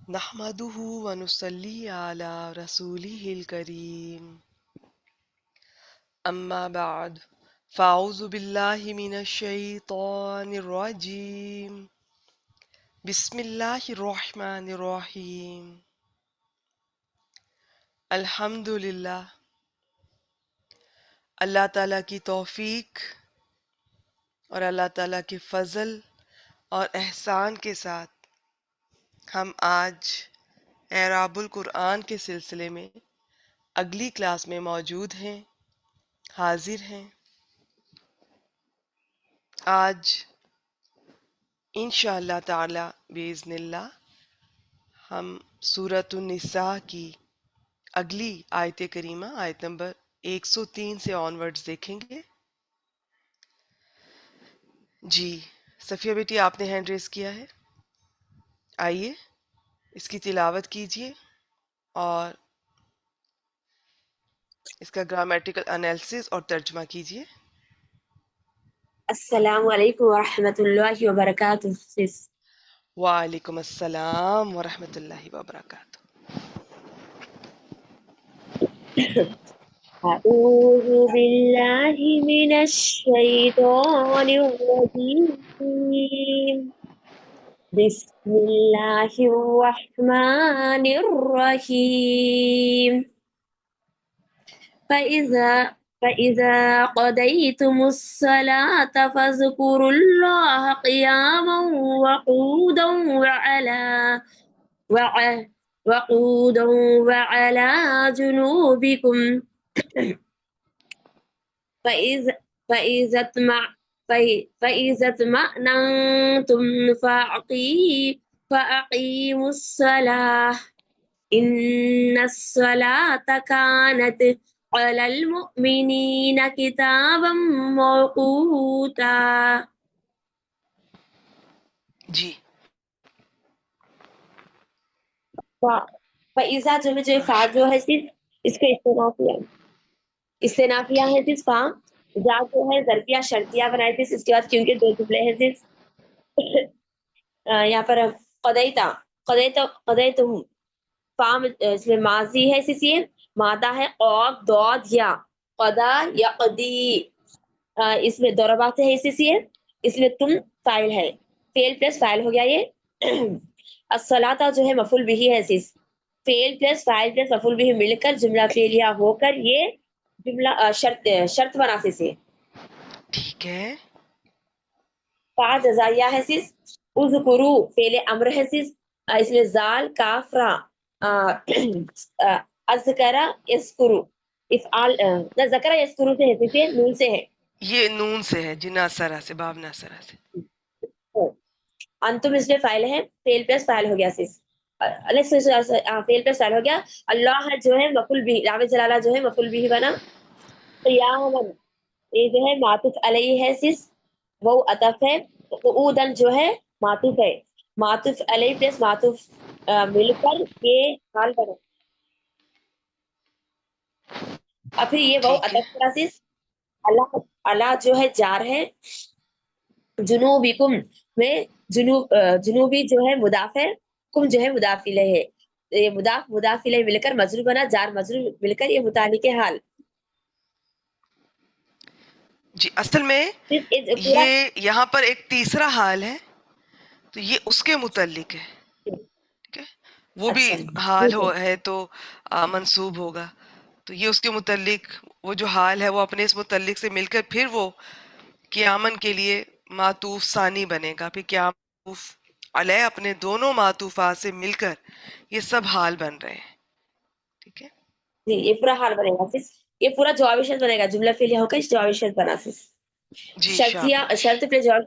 نحمده ونصلي على رسوله الكريم أما بعد فأعوذ بالله من الشيطان الرجيم بسم الله الرحمن الرحيم الحمد للہ اللہ تعالیٰ کی توفیق اور اللہ تعالیٰ کے فضل اور احسان کے ساتھ ہم آج اعراب القرآن کے سلسلے میں اگلی کلاس میں موجود ہیں، حاضر ہیں۔ آج انشاءاللہ تعالی باذن اللہ ہم سورۃ النساء کی اگلی آیت کریمہ آیت نمبر 103 سے آنورڈز دیکھیں گے۔ جی صفیہ بیٹی آپ نے ہینڈ ریز کیا ہے، آئیے اس کی تلاوت کیجیے اور اس کا گرامیٹیکل انالیسس اور ترجمہ کیجیے۔ السلام علیکم ورحمۃ اللہ وبرکاتہ۔ وعلیکم السلام ورحمۃ اللہ وبرکاتہ۔ اعوذ باللہ من الشیطان الرجیم، بسم اللہ الرحمن الرحیم۔ فَإِذَا قَضَيْتُمُ الصَّلَاةَ فَاذْكُرُوا اللَّهَ قِيَامًا وَقُعُودًا وَعَلَى جُنُوبِكُمْ فَإِذَا اطْمَأْنَنْتُمْ فَأَقِيمُوا الصَّلَاةَ إِنَّ الصَّلَاةَ كَانَتْ عَلَى الْمُؤْمِنِينَ كِتَابًا مَوْقُوتًا۔ جی فَإِذَا جو فا جو ہے صرف اس کا استنافیہ ہے صرف فا، جا جو ہے ظرفیہ شرطیہ بنائے تھے اس کے بعد کیونکہ دو جملے ہیں صرف یہاں پر قضیتم فام اس میں ماضی ہے، یہ مادہ ہے قاف ضاد یا قضا یقضی، اس میں ضربات ہے اس میں تم فاعل ہے، فعل پلس فاعل ہو گیا یہ۔ الصلاۃ جو ہے مفعول بھی ہے، فعل پلس فاعل پلس مفعول بھی مل کر جملہ فعلیہ ہو کر یہ جملہ شرط بنا سے ٹھیک ہے، فا جزائیہ ہے اذکرو فعل امر ہے اس میں زال کاف را اذکرا یذکرو افعال ذکر یذکرو سے ہے، نون سے ہے، یہ نون سے ہے جی، ناصرہ سے، باب ناصرہ سے۔ انتم اس میں فاعل ہے، فعل پلس فاعل ہو گیا فعل پلس فاعل ہو گیا۔ اللہ جو ہے مفعول بھی، لام جلالہ جو ہے مفعول بھی بنا۔ قیاما یہ جو ہے معطوف علیہ ہے وہ عطف ہے، قعودن جو ہے معطوف ہے، معطوف علیہ پلس معطوف مل کر یہ حال بنا، اور پھر یہ وہ ٹھیک ہے، عطف اللہ اللہ جو ہے جار ہے، جنوبکم میں جنوبی جو ہے مضاف ہے، کم جو ہے مضاف الیہ ہے، یہ مضاف الیہ مل کر مجرور بنا، جار مجرور مل کر یہ متعلق حال۔ جی اصل میں پورا یہ یہاں پر ایک تیسرا حال ہے، تو یہ اس کے متعلق ہے، ٹھیک ہے، وہ بھی اچھا حال ٹھیک ہے، ہے تو منصوب ہوگا، تو یہ اس کے متعلق وہ جو حال ہے وہ اپنے اس متعلق سے مل کر پھر وہ قیامن کے لیے معطوف ثانی بنے گا، پھر قیام معطوف علیہ اپنے دونوں معطوفات سے مل کر یہ سب حال بن رہے ہیں، ٹھیک ہے۔ جی یہ پورا حال بنے گا، یہ پورا جوابی شرط بنے گا، جملہ فعلیہ ہو کر جوابی شرط بنا جی شرطیہ شاباش، شرط پہ جواب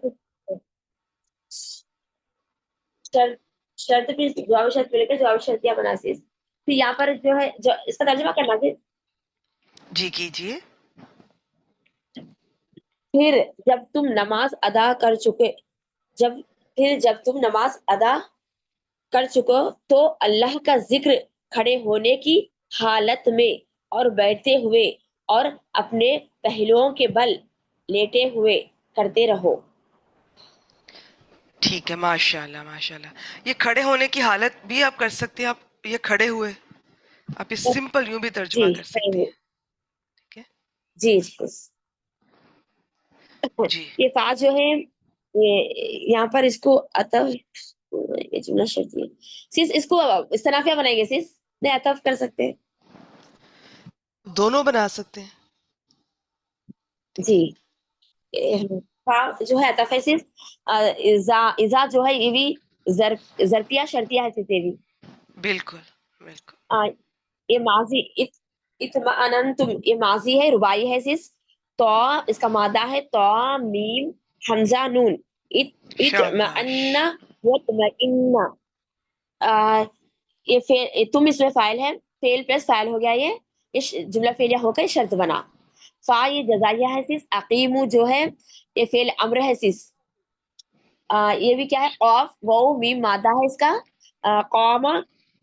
شرط پہ جواب شرط مل کر جواب شرطیہ بنا پھر یہاں پر جو ہے اس کا ترجمہ کرنا جی کیجئے۔ پھر جب تم نماز ادا کر چکے جب تم نماز ادا کر چکو تو اللہ کا ذکر کھڑے ہونے کی حالت میں اور بیٹھتے ہوئے اور اپنے پہلوؤں کے بل لیٹے ہوئے کرتے رہو۔ ٹھیک ہے، ماشاء اللہ ماشاء اللہ. یہ کھڑے ہونے کی حالت بھی آپ کر سکتے ہیں، آپ یہ کھڑے ہوئے آپ اس سمپل یوں بھی ترجمہ جی کر صحیح سکتے ہے. ہیں. ٹھیک ہے جی جی. یہ فا جو ہے یہاں پر اس کو عطف یہ جملہ شرطی ہے. سیس اس کو استنافیہ بنائیں گے سیس نہیں عطف کر سکتے ہیں. دونوں بنا سکتے ہیں. ٹھیک جی ہے فا جو ہے عطف ہے سیس. ازا جو ہے یہ بھی ظرفیہ شرطیہ ہے سیس یہ بھی. بالکل بالکل. یہ ماضی اطمأننتم یہ ماضی ہے ربائی ہے سیس. تو اس کا مادہ ہے تو میم حمزہ نون. شاباش. اطمأن وطمئن. یہ تم اس میں فائل ہے. فیل پلس فائل ہو گیا یہ جملہ فعلیہ ہو کر شرط بنا. فا یہ جزائیہ ہے سیس. عقیمو جو ہے یہ فعل امر ہے سیس. یہ بھی کیا ہے قاف واو میم مادہ ہے اس کا. قام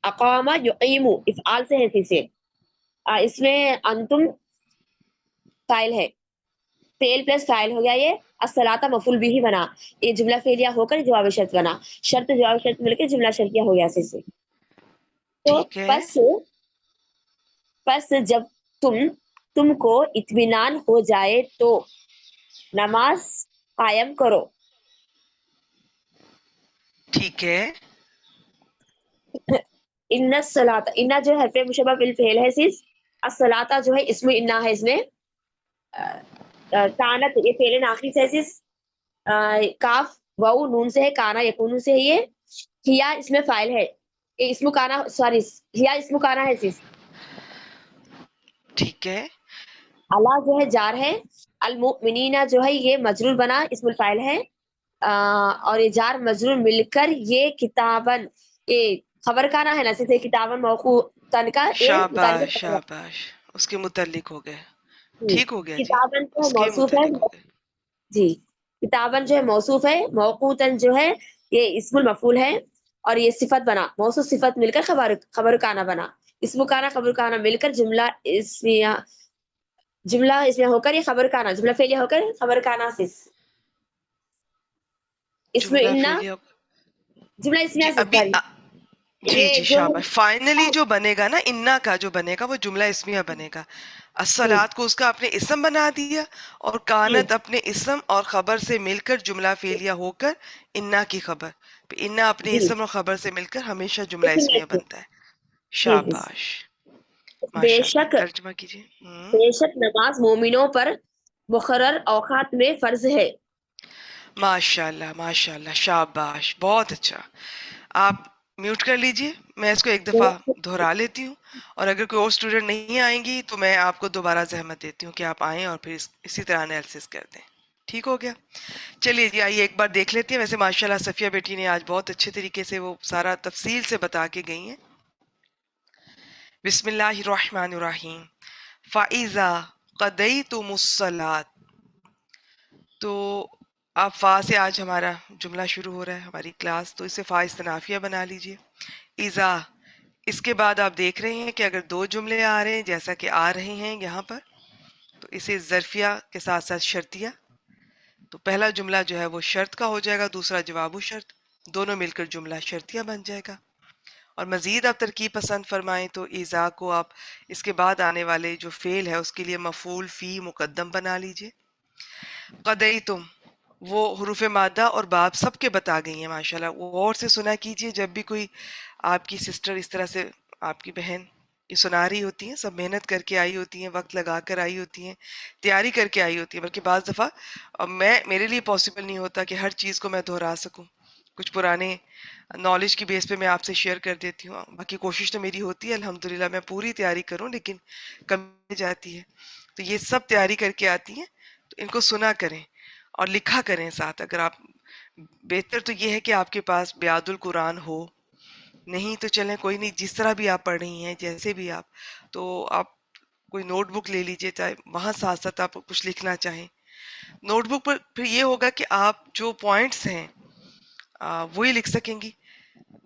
اقام یقیمو افعال سے ہے سیس. اس میں انتم فائل ہے. فیل پلس فائل ہو گیا یہ. الصلاۃ مفعول بھی ہی بنا. یہ جملہ فعلیہ ہو کر جواب شرط بنا. شرط جواب شرط مل کے جملہ شرطیہ ہو گیا سے. تو ٹھیک ہے پس جب تم کو اطمینان ہو جائے تو نماز قائم کرو. ٹھیک ہے. ان الصلاۃ انا جو حرف مشبہ بالفعل ہے سیس. الصلاۃ جو ہے اسم انا ہے اس میں. کانت یہ فعل آخری سے ہے سیس. کاف واو نون سے ہے. کانا یکونو سے ہے یہ. ہیا اس میں فائل ہے. یہ اسم کانا سوری ہیا اسم کانا ہے سیس. ٹھیک ہے. اللہ جو ہے جار ہے. المؤمنین جو ہے یہ مجرور بنا اسم الفاعل ہے. اور یہ جار مجرور مل کر یہ کتابن یہ خبر کانا ہے نا صرف کتابن موقوتن کا یہ شاباش متعلق ہے. شاباش. اس کے متعلق ہو گئے. ٹھیک ہو گیا جی. کتابن جو ہے اس کے موصوف ہے. متعلق ہو گئے. جی کتابن جو ہے موصوف ہے. موقوتن جو ہے یہ اسم المفعول ہے. اور یہ صفت بنا موصوف صفت مل کر خبر کانا بنا. اسم کانا خبر کانا مل کر جملہ اس میں ہو کر یہ خبر کانا جملہ فعلیہ ہو کر خبر کانا سیس. اس میں جملہ انا فعلیہ. جملہ اسمیہ جی سے ابھی سوری جی یہ جی جو ہے شاباش. فائنلی جو بنے گا نا انا کا جو بنے گا وہ جملہ اسمیہ بنے گا. جی الصلاۃ کو اس کا اپنے اسم بنا دیا اور جی کانت اپنے اسم اور خبر سے مل کر جملہ فعلیہ ہو کر انا کی خبر. انا اپنے جی اسم اور خبر سے مل کر ہمیشہ جملہ اسمیہ اسمیہ سے. بنتا ہے. جی جی شاباش. بے ماشاء اللہ. شک ترجمہ کیجیے. بے شک نماز مومنوں پر مقرر اوقات میں فرض ہے. ماشاء اللہ ماشاء اللہ. شاباش. بہت اچھا. آپ میوٹ کر لیجئے. میں اس کو ایک دفعہ دہرا لیتی ہوں اور اگر کوئی اور اسٹوڈنٹ نہیں آئیں گی تو میں آپ کو دوبارہ زحمت دیتی ہوں کہ آپ آئیں اور پھر اسی طرح انالیسس کر دیں. ٹھیک ہو گیا. چلیے جی آئیے ایک بار دیکھ لیتے ہیں. ویسے ماشاء اللہ صفیہ بیٹی نے آج بہت اچھے طریقے سے وہ سارا تفصیل سے بتا کے گئی ہیں. بسم اللہ الرحمن الرحیم. فَإِذَا قَضَيْتُمُ الصَّلَاةَ. تو آپ فا سے آج ہمارا جملہ شروع ہو رہا ہے ہماری کلاس. تو اسے فا استنافیہ بنا لیجئے. اذا اس کے بعد آپ دیکھ رہے ہیں کہ اگر دو جملے آ رہے ہیں جیسا کہ آ رہے ہیں یہاں پر تو اسے ظرفیہ کے ساتھ ساتھ شرطیہ. تو پہلا جملہ جو ہے وہ شرط کا ہو جائے گا. دوسرا جواب و شرط. دونوں مل کر جملہ شرطیہ بن جائے گا. اور مزید آپ ترکیب پسند فرمائیں تو ایزا کو آپ اس کے بعد آنے والے جو فعل ہے اس کے لیے مفعول فی مقدم بنا لیجئے. قدیتم وہ حروف مادہ اور باب سب کے بتا گئی ہیں ماشاءاللہ. وہ غور سے سنا کیجئے. جب بھی کوئی آپ کی سسٹر اس طرح سے آپ کی بہن یہ سنا رہی ہوتی ہیں سب محنت کر کے آئی ہوتی ہیں وقت لگا کر آئی ہوتی ہیں تیاری کر کے آئی ہوتی ہیں. بلکہ بعض دفعہ میرے لیے پاسبل نہیں ہوتا کہ ہر چیز کو میں دہرا سکوں. کچھ پرانے نالج کی بیس پہ میں آپ سے شیئر کر دیتی ہوں. باقی کوشش تو میری ہوتی ہے الحمدللہ میں پوری تیاری کروں لیکن کمی جاتی ہے. تو یہ سب تیاری کر کے آتی ہیں تو ان کو سنا کریں اور لکھا کریں ساتھ. اگر آپ بہتر تو یہ ہے کہ آپ کے پاس بیاد القرآن ہو. نہیں تو چلیں کوئی نہیں جس طرح بھی آپ پڑھ رہی ہیں جیسے بھی آپ تو آپ کوئی نوٹ بک لے لیجئے چاہے وہاں ساتھ ساتھ آپ کچھ لکھنا چاہیں. نوٹ بک پر پھر یہ ہوگا کہ آپ جو پوائنٹس ہیں وہی لکھ سکیں گی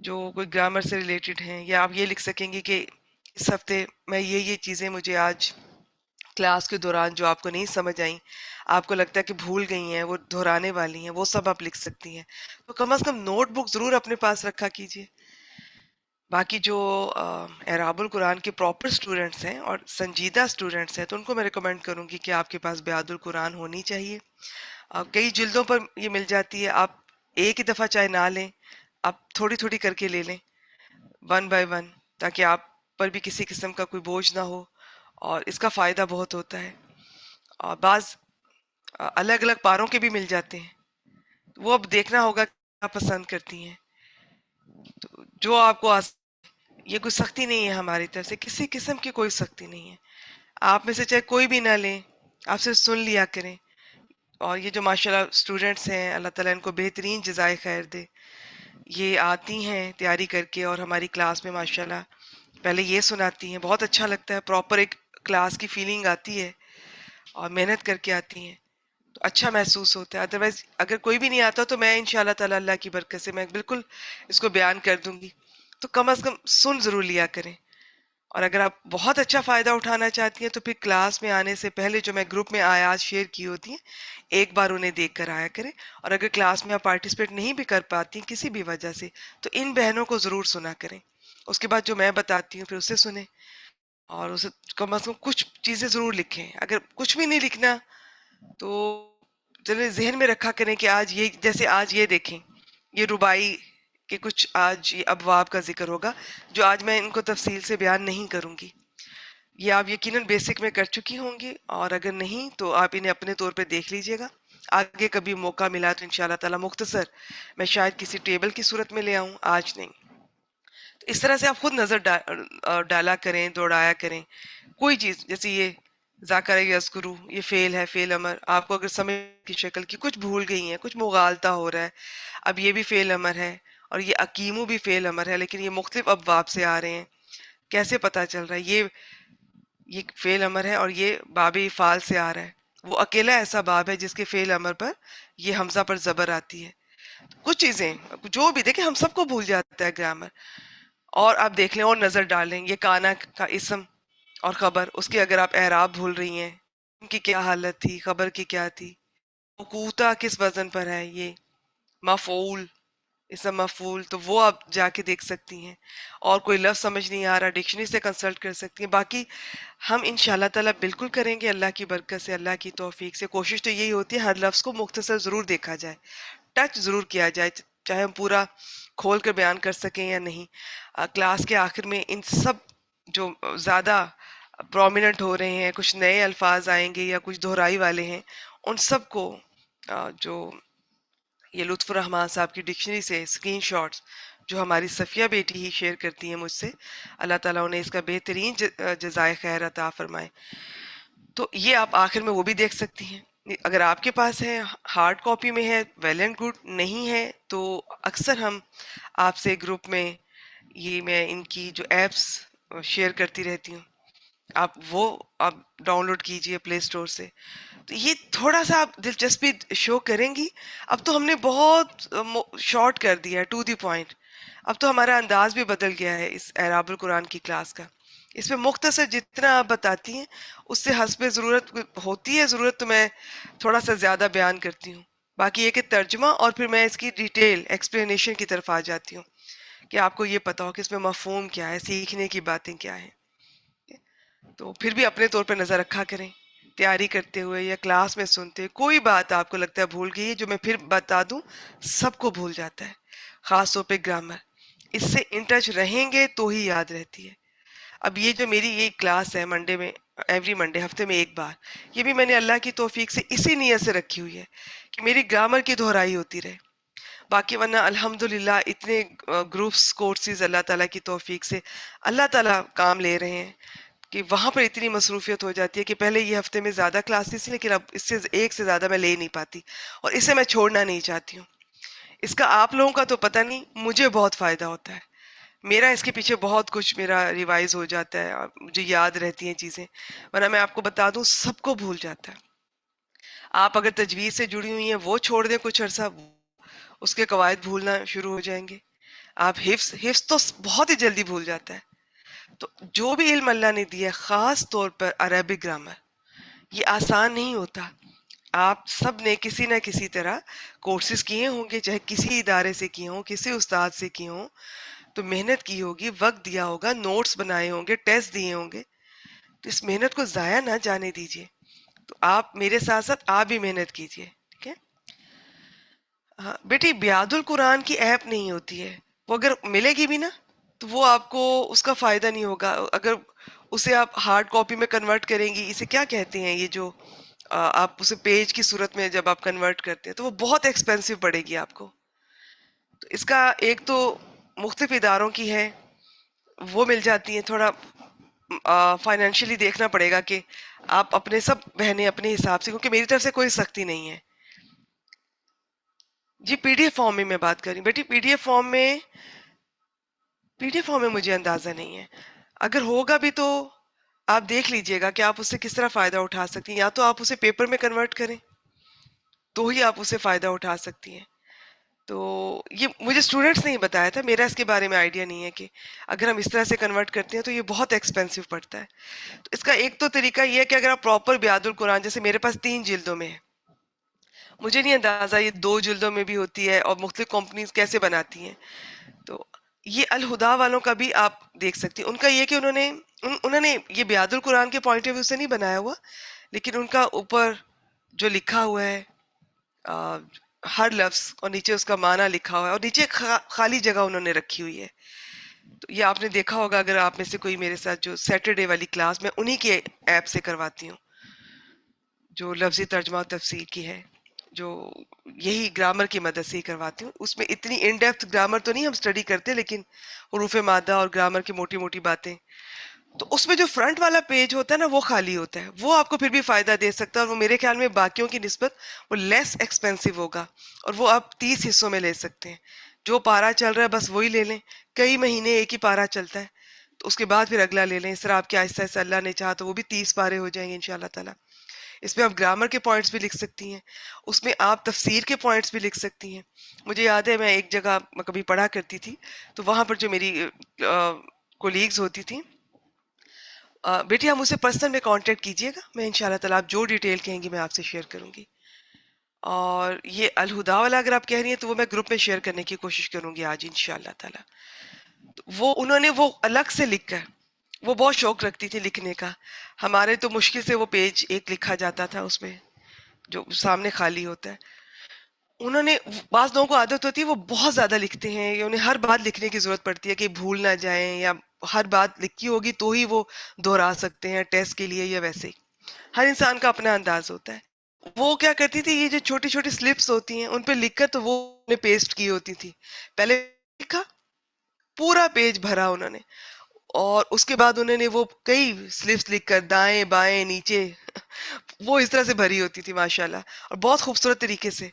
جو کوئی گرامر سے ریلیٹڈ ہیں یا آپ یہ لکھ سکیں گے کہ اس ہفتے میں یہ چیزیں مجھے آج کلاس کے دوران جو آپ کو نہیں سمجھ آئیں، آپ کو لگتا ہے کہ بھول گئی ہیں، وہ دہرانے والی ہیں، وہ سب آپ لکھ سکتی ہیں. تو کم از کم نوٹ بک ضرور اپنے پاس رکھا کیجیے. باقی جو اعراب القرآن کے پراپر اسٹوڈنٹس ہیں اور سنجیدہ اسٹوڈنٹس ہیں، تو ان کو میں ریکمینڈ کروں گی کہ آپ کے پاس بیاد القرآن ہونی چاہیے. کئی جلدوں پر یہ مل جاتی ہے، آپ ایک ہی دفعہ چاہے نہ لیں، آپ تھوڑی تھوڑی کر کے لے لیں، ون بائی ون، تاکہ آپ پر بھی کسی قسم کا کوئی بوجھ نہ ہو. اور اس کا فائدہ بہت ہوتا ہے. اور بعض الگ الگ پاروں کے بھی مل جاتے ہیں، وہ اب دیکھنا ہوگا کیا پسند کرتی ہیں. تو جو آپ کو یہ کوئی سختی نہیں ہے ہماری طرف سے، کسی قسم کی کوئی سختی نہیں ہے. آپ میں سے چاہے کوئی بھی نہ لیں، آپ سے سن لیا کریں. اور یہ جو ماشاءاللہ اسٹوڈنٹس ہیں، اللہ تعالیٰ ان کو بہترین جزائے خیر دے. یہ آتی ہیں تیاری کر کے اور ہماری کلاس میں ماشاءاللہ پہلے یہ سناتی ہیں، بہت اچھا لگتا ہے، پراپر ایک کلاس کی فیلنگ آتی ہے اور محنت کر کے آتی ہیں تو اچھا محسوس ہوتا ہے. ادروائز اگر کوئی بھی نہیں آتا تو میں انشاءاللہ تعالیٰ اللہ کی برکت سے میں بالکل اس کو بیان کر دوں گی. تو کم از کم سن ضرور لیا کریں. اور اگر آپ بہت اچھا فائدہ اٹھانا چاہتی ہیں تو پھر کلاس میں آنے سے پہلے جو میں گروپ میں آیات شیئر کی ہوتی ہیں، ایک بار انہیں دیکھ کر آیا کریں. اور اگر کلاس میں آپ پارٹیسپیٹ نہیں بھی کر پاتی کسی بھی وجہ سے، تو ان بہنوں کو ضرور سنا کریں. اس کے بعد جو میں بتاتی ہوں پھر اسے سنیں، اور اسے کم از کم کچھ چیزیں ضرور لکھیں. اگر کچھ بھی نہیں لکھنا تو چلے ذہن میں رکھا کریں کہ آج یہ، جیسے آج یہ دیکھیں، یہ ربائی کے کچھ آج یہ ابواب کا ذکر ہوگا جو آج میں ان کو تفصیل سے بیان نہیں کروں گی. یہ آپ یقیناً بیسک میں کر چکی ہوں گی، اور اگر نہیں تو آپ انہیں اپنے طور پہ دیکھ لیجئے گا. آگے کبھی موقع ملا تو انشاءاللہ تعالیٰ مختصر میں شاید کسی ٹیبل کی صورت میں لے آؤں، آج نہیں. تو اس طرح سے آپ خود نظر ڈالا کریں، دوڑایا کریں. کوئی چیز جیسے یہ ذاکر یذکرو، یہ فعل ہے، فعل امر، آپ کو اگر سمجھ کی شکل کی کچھ بھول گئی ہیں، کچھ مغالطہ ہو رہا ہے، اب یہ بھی فعل امر ہے اور یہ اکیمو بھی فعل امر ہے، لیکن یہ مختلف ابواب سے آ رہے ہیں، کیسے پتا چل رہا ہے یہ فعل امر ہے اور یہ باب افعال سے آ رہا ہے؟ وہ اکیلا ایسا باب ہے جس کے فعل امر پر یہ حمزہ پر زبر آتی ہے. کچھ چیزیں جو بھی دیکھیں، ہم سب کو بھول جاتا ہے گرامر. اور آپ دیکھ لیں اور نظر ڈالیں، یہ کانا کا اسم اور خبر، اس کی اگر آپ اعراب بھول رہی ہیں، ان کی کیا حالت تھی، خبر کی کیا تھی، وقوتا کس وزن پر ہے، یہ مفعول، اسم مفعول، تو وہ آپ جا کے دیکھ سکتی ہیں. اور کوئی لفظ سمجھ نہیں آ رہا، ڈکشنری سے کنسلٹ کر سکتی ہیں. باقی ہم انشاءاللہ تعالیٰ بالکل کریں گے، اللہ کی برکت سے، اللہ کی توفیق سے. کوشش تو یہی ہوتی ہے ہر لفظ کو مختصر ضرور دیکھا جائے، ٹچ ضرور کیا جائے، چاہے ہم پورا کھول کر بیان کر سکیں یا نہیں. کلاس کے آخر میں ان سب جو زیادہ پرومیننٹ ہو رہے ہیں، کچھ نئے الفاظ آئیں گے یا کچھ دہرائی والے ہیں، ان سب کو جو یہ لطف الرحمان صاحب کی ڈکشنری سے اسکرین شاٹس جو ہماری صفیہ بیٹی ہی شیئر کرتی ہیں مجھ سے، اللہ تعالیٰ انہیں اس کا بہترین جزائے خیر عطا فرمائے. تو یہ آپ آخر میں وہ بھی دیکھ سکتی ہیں. اگر آپ کے پاس ہے، ہارڈ کاپی میں ہے، ویل اینڈ گڈ. نہیں ہے تو اکثر ہم آپ سے گروپ میں یہ میں ان کی جو ایپس شیئر کرتی رہتی ہوں، آپ ڈاؤن لوڈ کیجئے پلے اسٹور سے. تو یہ تھوڑا سا آپ دلچسپی شو کریں گی. اب تو ہم نے بہت شارٹ کر دیا ہے، ٹو دی پوائنٹ. اب تو ہمارا انداز بھی بدل گیا ہے اس اعراب القرآن کی کلاس کا. اس میں مختصر جتنا آپ بتاتی ہیں اس سے حسب ضرورت ہوتی ہے ضرورت تو میں تھوڑا سا زیادہ بیان کرتی ہوں. باقی یہ کہ ترجمہ اور پھر میں اس کی ڈیٹیل ایکسپلینیشن کی طرف آ جاتی ہوں کہ آپ کو یہ پتا ہو کہ اس میں مفہوم کیا ہے، سیکھنے کی باتیں کیا ہیں. تو پھر بھی اپنے طور پہ نظر رکھا کریں، تیاری کرتے ہوئے یا کلاس میں سنتے ہوئے کوئی بات آپ کو لگتا ہے بھول گئی ہے، جو میں پھر بتا دوں، سب کو بھول جاتا ہے، خاص طور پہ گرامر. اس سے ان ٹچ رہیں گے تو ہی یاد رہتی ہے. اب یہ جو میری یہ کلاس ہے منڈے میں، ایوری منڈے، ہفتے میں ایک بار، یہ بھی میں نے اللہ کی توفیق سے اسی نیت سے رکھی ہوئی ہے کہ میری گرامر کی دہرائی ہوتی رہے. باقی ورنہ الحمدللہ اتنے گروپس کورسز اللہ تعالیٰ کی توفیق سے اللہ تعالیٰ کام لے رہے ہیں کہ وہاں پر اتنی مصروفیت ہو جاتی ہے کہ پہلے یہ ہفتے میں زیادہ کلاسز تھیں، لیکن اب اس سے ایک سے زیادہ میں لے نہیں پاتی، اور اسے میں چھوڑنا نہیں چاہتی ہوں. اس کا آپ لوگوں کا تو پتہ نہیں، مجھے بہت فائدہ ہوتا ہے. میرا اس کے پیچھے بہت کچھ میرا ریوائز ہو جاتا ہے اور مجھے یاد رہتی ہیں چیزیں، ورنہ میں آپ کو بتا دوں سب کو بھول جاتا ہے. آپ اگر تجوید سے جڑی ہوئی ہیں وہ چھوڑ دیں کچھ عرصہ، اس کے قواعد بھولنا شروع ہو جائیں گے. آپ حفظ تو بہت ہی جلدی بھول جاتا ہے. تو جو بھی علم اللہ نے دیا ہے، خاص طور پر عربک گرامر، یہ آسان نہیں ہوتا. آپ سب نے کسی نہ کسی طرح کورسز کیے ہوں گے، چاہے کسی ادارے سے کیے ہوں، کسی استاد سے کیے ہوں، تو محنت کی ہوگی، وقت دیا ہوگا، نوٹس بنائے ہوں گے، ٹیسٹ دیے ہوں گے. تو اس محنت کو ضائع نہ جانے دیجیے. تو آپ میرے ساتھ ساتھ آپ بھی محنت کیجیے. ٹھیک ہے. ہاں بیٹی، بیاد القرآن کی ایپ نہیں ہوتی ہے. وہ اگر ملے گی بھی نا تو وہ آپ کو اس کا فائدہ نہیں ہوگا. اگر اسے آپ ہارڈ کاپی میں کنورٹ کریں گی، اسے کیا کہتے ہیں یہ جو آپ اسے پیج کی صورت میں جب آپ کنورٹ کرتے ہیں تو وہ بہت ایکسپینسو پڑے گی آپ کو. تو اس کا ایک تو مختلف اداروں کی ہے، وہ مل جاتی ہیں. تھوڑا فائنینشلی دیکھنا پڑے گا کہ آپ اپنے سب بہنیں اپنے حساب سے، کیونکہ میری طرف سے کوئی سختی نہیں ہے. جی پی ڈی ایف فارم میں بات کر رہی ہوں بیٹی. پی ڈی ایف فارم میں مجھے اندازہ نہیں ہے. اگر ہوگا بھی تو آپ دیکھ لیجئے گا کہ آپ اس سے کس طرح فائدہ اٹھا سکتی ہیں. یا تو آپ اسے پیپر میں کنورٹ کریں تو ہی آپ اسے فائدہ اٹھا سکتی ہیں. تو یہ مجھے اسٹوڈنٹس نے ہی بتایا تھا، میرا اس کے بارے میں آئیڈیا نہیں ہے کہ اگر ہم اس طرح سے کنورٹ کرتے ہیں تو یہ بہت ایکسپینسو پڑتا ہے. تو اس کا ایک تو طریقہ یہ ہے کہ اگر آپ پراپر بیاد القرآن، جیسے میرے پاس 3 جلدوں میں ہے، مجھے نہیں اندازہ یہ 2 جلدوں میں بھی ہوتی ہے اور مختلف کمپنیز کیسے بناتی ہیں. تو یہ الہدا والوں کا بھی آپ دیکھ سکتی ہیں. ان کا یہ کہ انہوں نے یہ بیاد القرآن کے پوائنٹ آف ویو سے نہیں بنایا ہوا، لیکن ان کا اوپر جو لکھا ہوا ہے ہر لفظ، اور نیچے اس کا معنی لکھا ہوا ہے، اور نیچے خالی جگہ انہوں نے رکھی ہوئی ہے. تو یہ آپ نے دیکھا ہوگا اگر آپ میں سے کوئی میرے ساتھ جو سیٹرڈے والی کلاس میں انہی کے ایپ سے کرواتی ہوں، جو لفظی ترجمہ و تفسیر کی ہے، جو یہی گرامر کی مدد سے ہی کرواتی ہوں. اس میں اتنی ان ڈیپتھ گرامر تو نہیں ہم اسٹڈی کرتے، لیکن حروف مادہ اور گرامر کی موٹی موٹی باتیں. تو اس میں جو فرنٹ والا پیج ہوتا ہے نا، وہ خالی ہوتا ہے. وہ آپ کو پھر بھی فائدہ دے سکتا ہے، اور وہ میرے خیال میں باقیوں کی نسبت وہ لیس ایکسپینسو ہوگا. اور وہ آپ 30 حصوں میں لے سکتے ہیں. جو پارا چل رہا ہے بس وہی لے لیں. کئی مہینے ایک ہی پارا چلتا ہے، تو اس کے بعد پھر اگلا لے لیں. اس طرح آپ کے آہستہ آہستہ اللہ نے چاہا تو وہ بھی 30 پارے ہو جائیں گے انشاءاللہ تعالیٰ. اس میں آپ گرامر کے پوائنٹس بھی لکھ سکتی ہیں، اس میں آپ تفسیر کے پوائنٹس بھی لکھ سکتی ہیں. مجھے یاد ہے میں ایک جگہ میں کبھی پڑھا کرتی تھی، تو وہاں پر جو میری کولیگز ہوتی تھیں، بیٹی آپ مجھ سے پرسنل میں کانٹیکٹ کیجیے گا، میں انشاءاللہ تعالیٰ آپ جو ڈیٹیل کہیں گی میں آپ سے شیئر کروں گی. اور یہ الہدا والا اگر آپ کہہ رہی ہیں تو وہ میں گروپ میں شیئر کرنے کی کوشش کروں گی آج انشاءاللہ تعالیٰ. وہ انہوں نے وہ الگ سے لکھ کر، وہ بہت شوق رکھتی تھی لکھنے کا. ہمارے تو مشکل سے وہ پیج ایک لکھا جاتا تھا، اس میں جو سامنے خالی ہوتا ہے. انہوں نے، بعض لوگوں کو عادت ہوتی ہے وہ بہت زیادہ لکھتے ہیں، یا انہیں ہر بات لکھنے کی ضرورت پڑتی ہے کہ بھول نہ جائیں، یا ہر بات لکھی ہوگی تو ہی وہ دہرا سکتے ہیں ٹیسٹ کے لیے یا ویسے ہی. ہر انسان کا اپنا انداز ہوتا ہے. وہ کیا کرتی تھی، یہ جو چھوٹی چھوٹی سلپس ہوتی ہیں ان پہ لکھ کر تو وہ نے پیسٹ کی ہوتی تھی. پہلے لکھا، پورا پیج بھرا انہوں نے، اور اس کے بعد انہوں نے وہ کئی سلپس لکھ کر دائیں بائیں نیچے وہ اس طرح سے بھری ہوتی تھی ماشاءاللہ، اور بہت خوبصورت طریقے سے.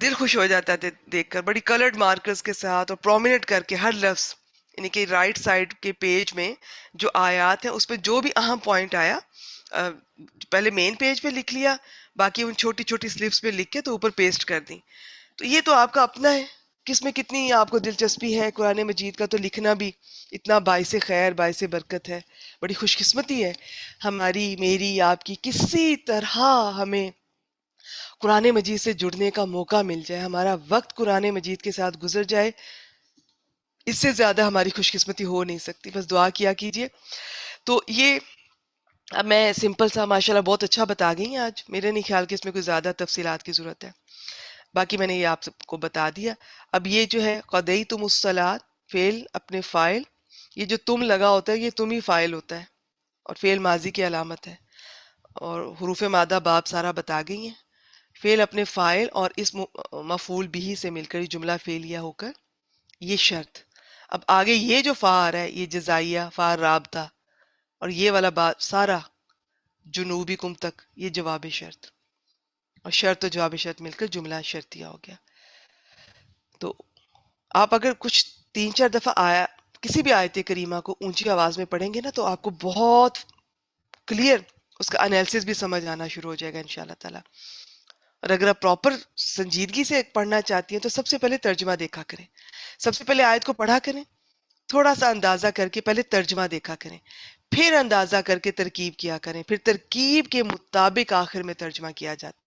دل خوش ہو جاتا تھا دیکھ کر، بڑی کلرڈ مارکرز کے ساتھ اور پرومیننٹ کر کے ہر لفظ. یعنی کہ رائٹ سائڈ کے پیج میں جو آیات ہیں اس پہ جو بھی اہم پوائنٹ آیا پہلے مین پیج پہ لکھ لیا، باقی ان چھوٹی چھوٹی سلپس پہ لکھ کے تو اوپر پیسٹ کر دی. تو یہ تو آپ کا اپنا ہے، کس میں کتنی آپ کو دلچسپی ہے. قرآن مجید کا تو لکھنا بھی اتنا باعث خیر باعث برکت ہے. بڑی خوش قسمتی ہے ہماری، میری، آپ کی. کسی طرح ہمیں قرآن مجید سے جڑنے کا موقع مل جائے، ہمارا وقت قرآن مجید کے ساتھ گزر جائے، اس سے زیادہ ہماری خوش قسمتی ہو نہیں سکتی. بس دعا کیا کیجئے. تو یہ اب میں سمپل سا ماشاءاللہ بہت اچھا بتا گئی ہیں آج. میرے نہیں خیال کہ اس میں کوئی زیادہ تفصیلات کی ضرورت ہے، باقی میں نے یہ آپ سب کو بتا دیا. اب یہ جو ہے قضیتم الصلاۃ، فعل اپنے فاعل، یہ جو تم لگا ہوتا ہے یہ تم ہی فاعل ہوتا ہے، اور فعل ماضی کی علامت ہے. اور حروف مادہ باب سارا بتا گئی ہیں. فعل اپنے فاعل اور اس مفعول بھی سے مل کر یہ جملہ فعلیہ ہو کر یہ شرط. اب آگے یہ جو فا آ رہا ہے یہ جزائیہ، فا رابطہ، اور یہ والا بات سارا جنوبی کم تک یہ جواب شرط، اور شرط و جواب شرط مل کر جملہ شرطیہ ہو گیا. تو آپ اگر کچھ 3-4 دفعہ آیا کسی بھی آیت کریمہ کو اونچی آواز میں پڑھیں گے نا تو آپ کو بہت کلیئر اس کا انالیسس بھی سمجھ آنا شروع ہو جائے گا انشاءاللہ تعالی. اور اگر آپ پراپر سنجیدگی سے پڑھنا چاہتی ہیں تو سب سے پہلے ترجمہ دیکھا کریں. سب سے پہلے آیت کو پڑھا کریں، تھوڑا سا اندازہ کر کے پہلے ترجمہ دیکھا کریں، پھر اندازہ کر کے ترکیب کیا کریں، پھر ترکیب کے مطابق آخر میں ترجمہ کیا جاتا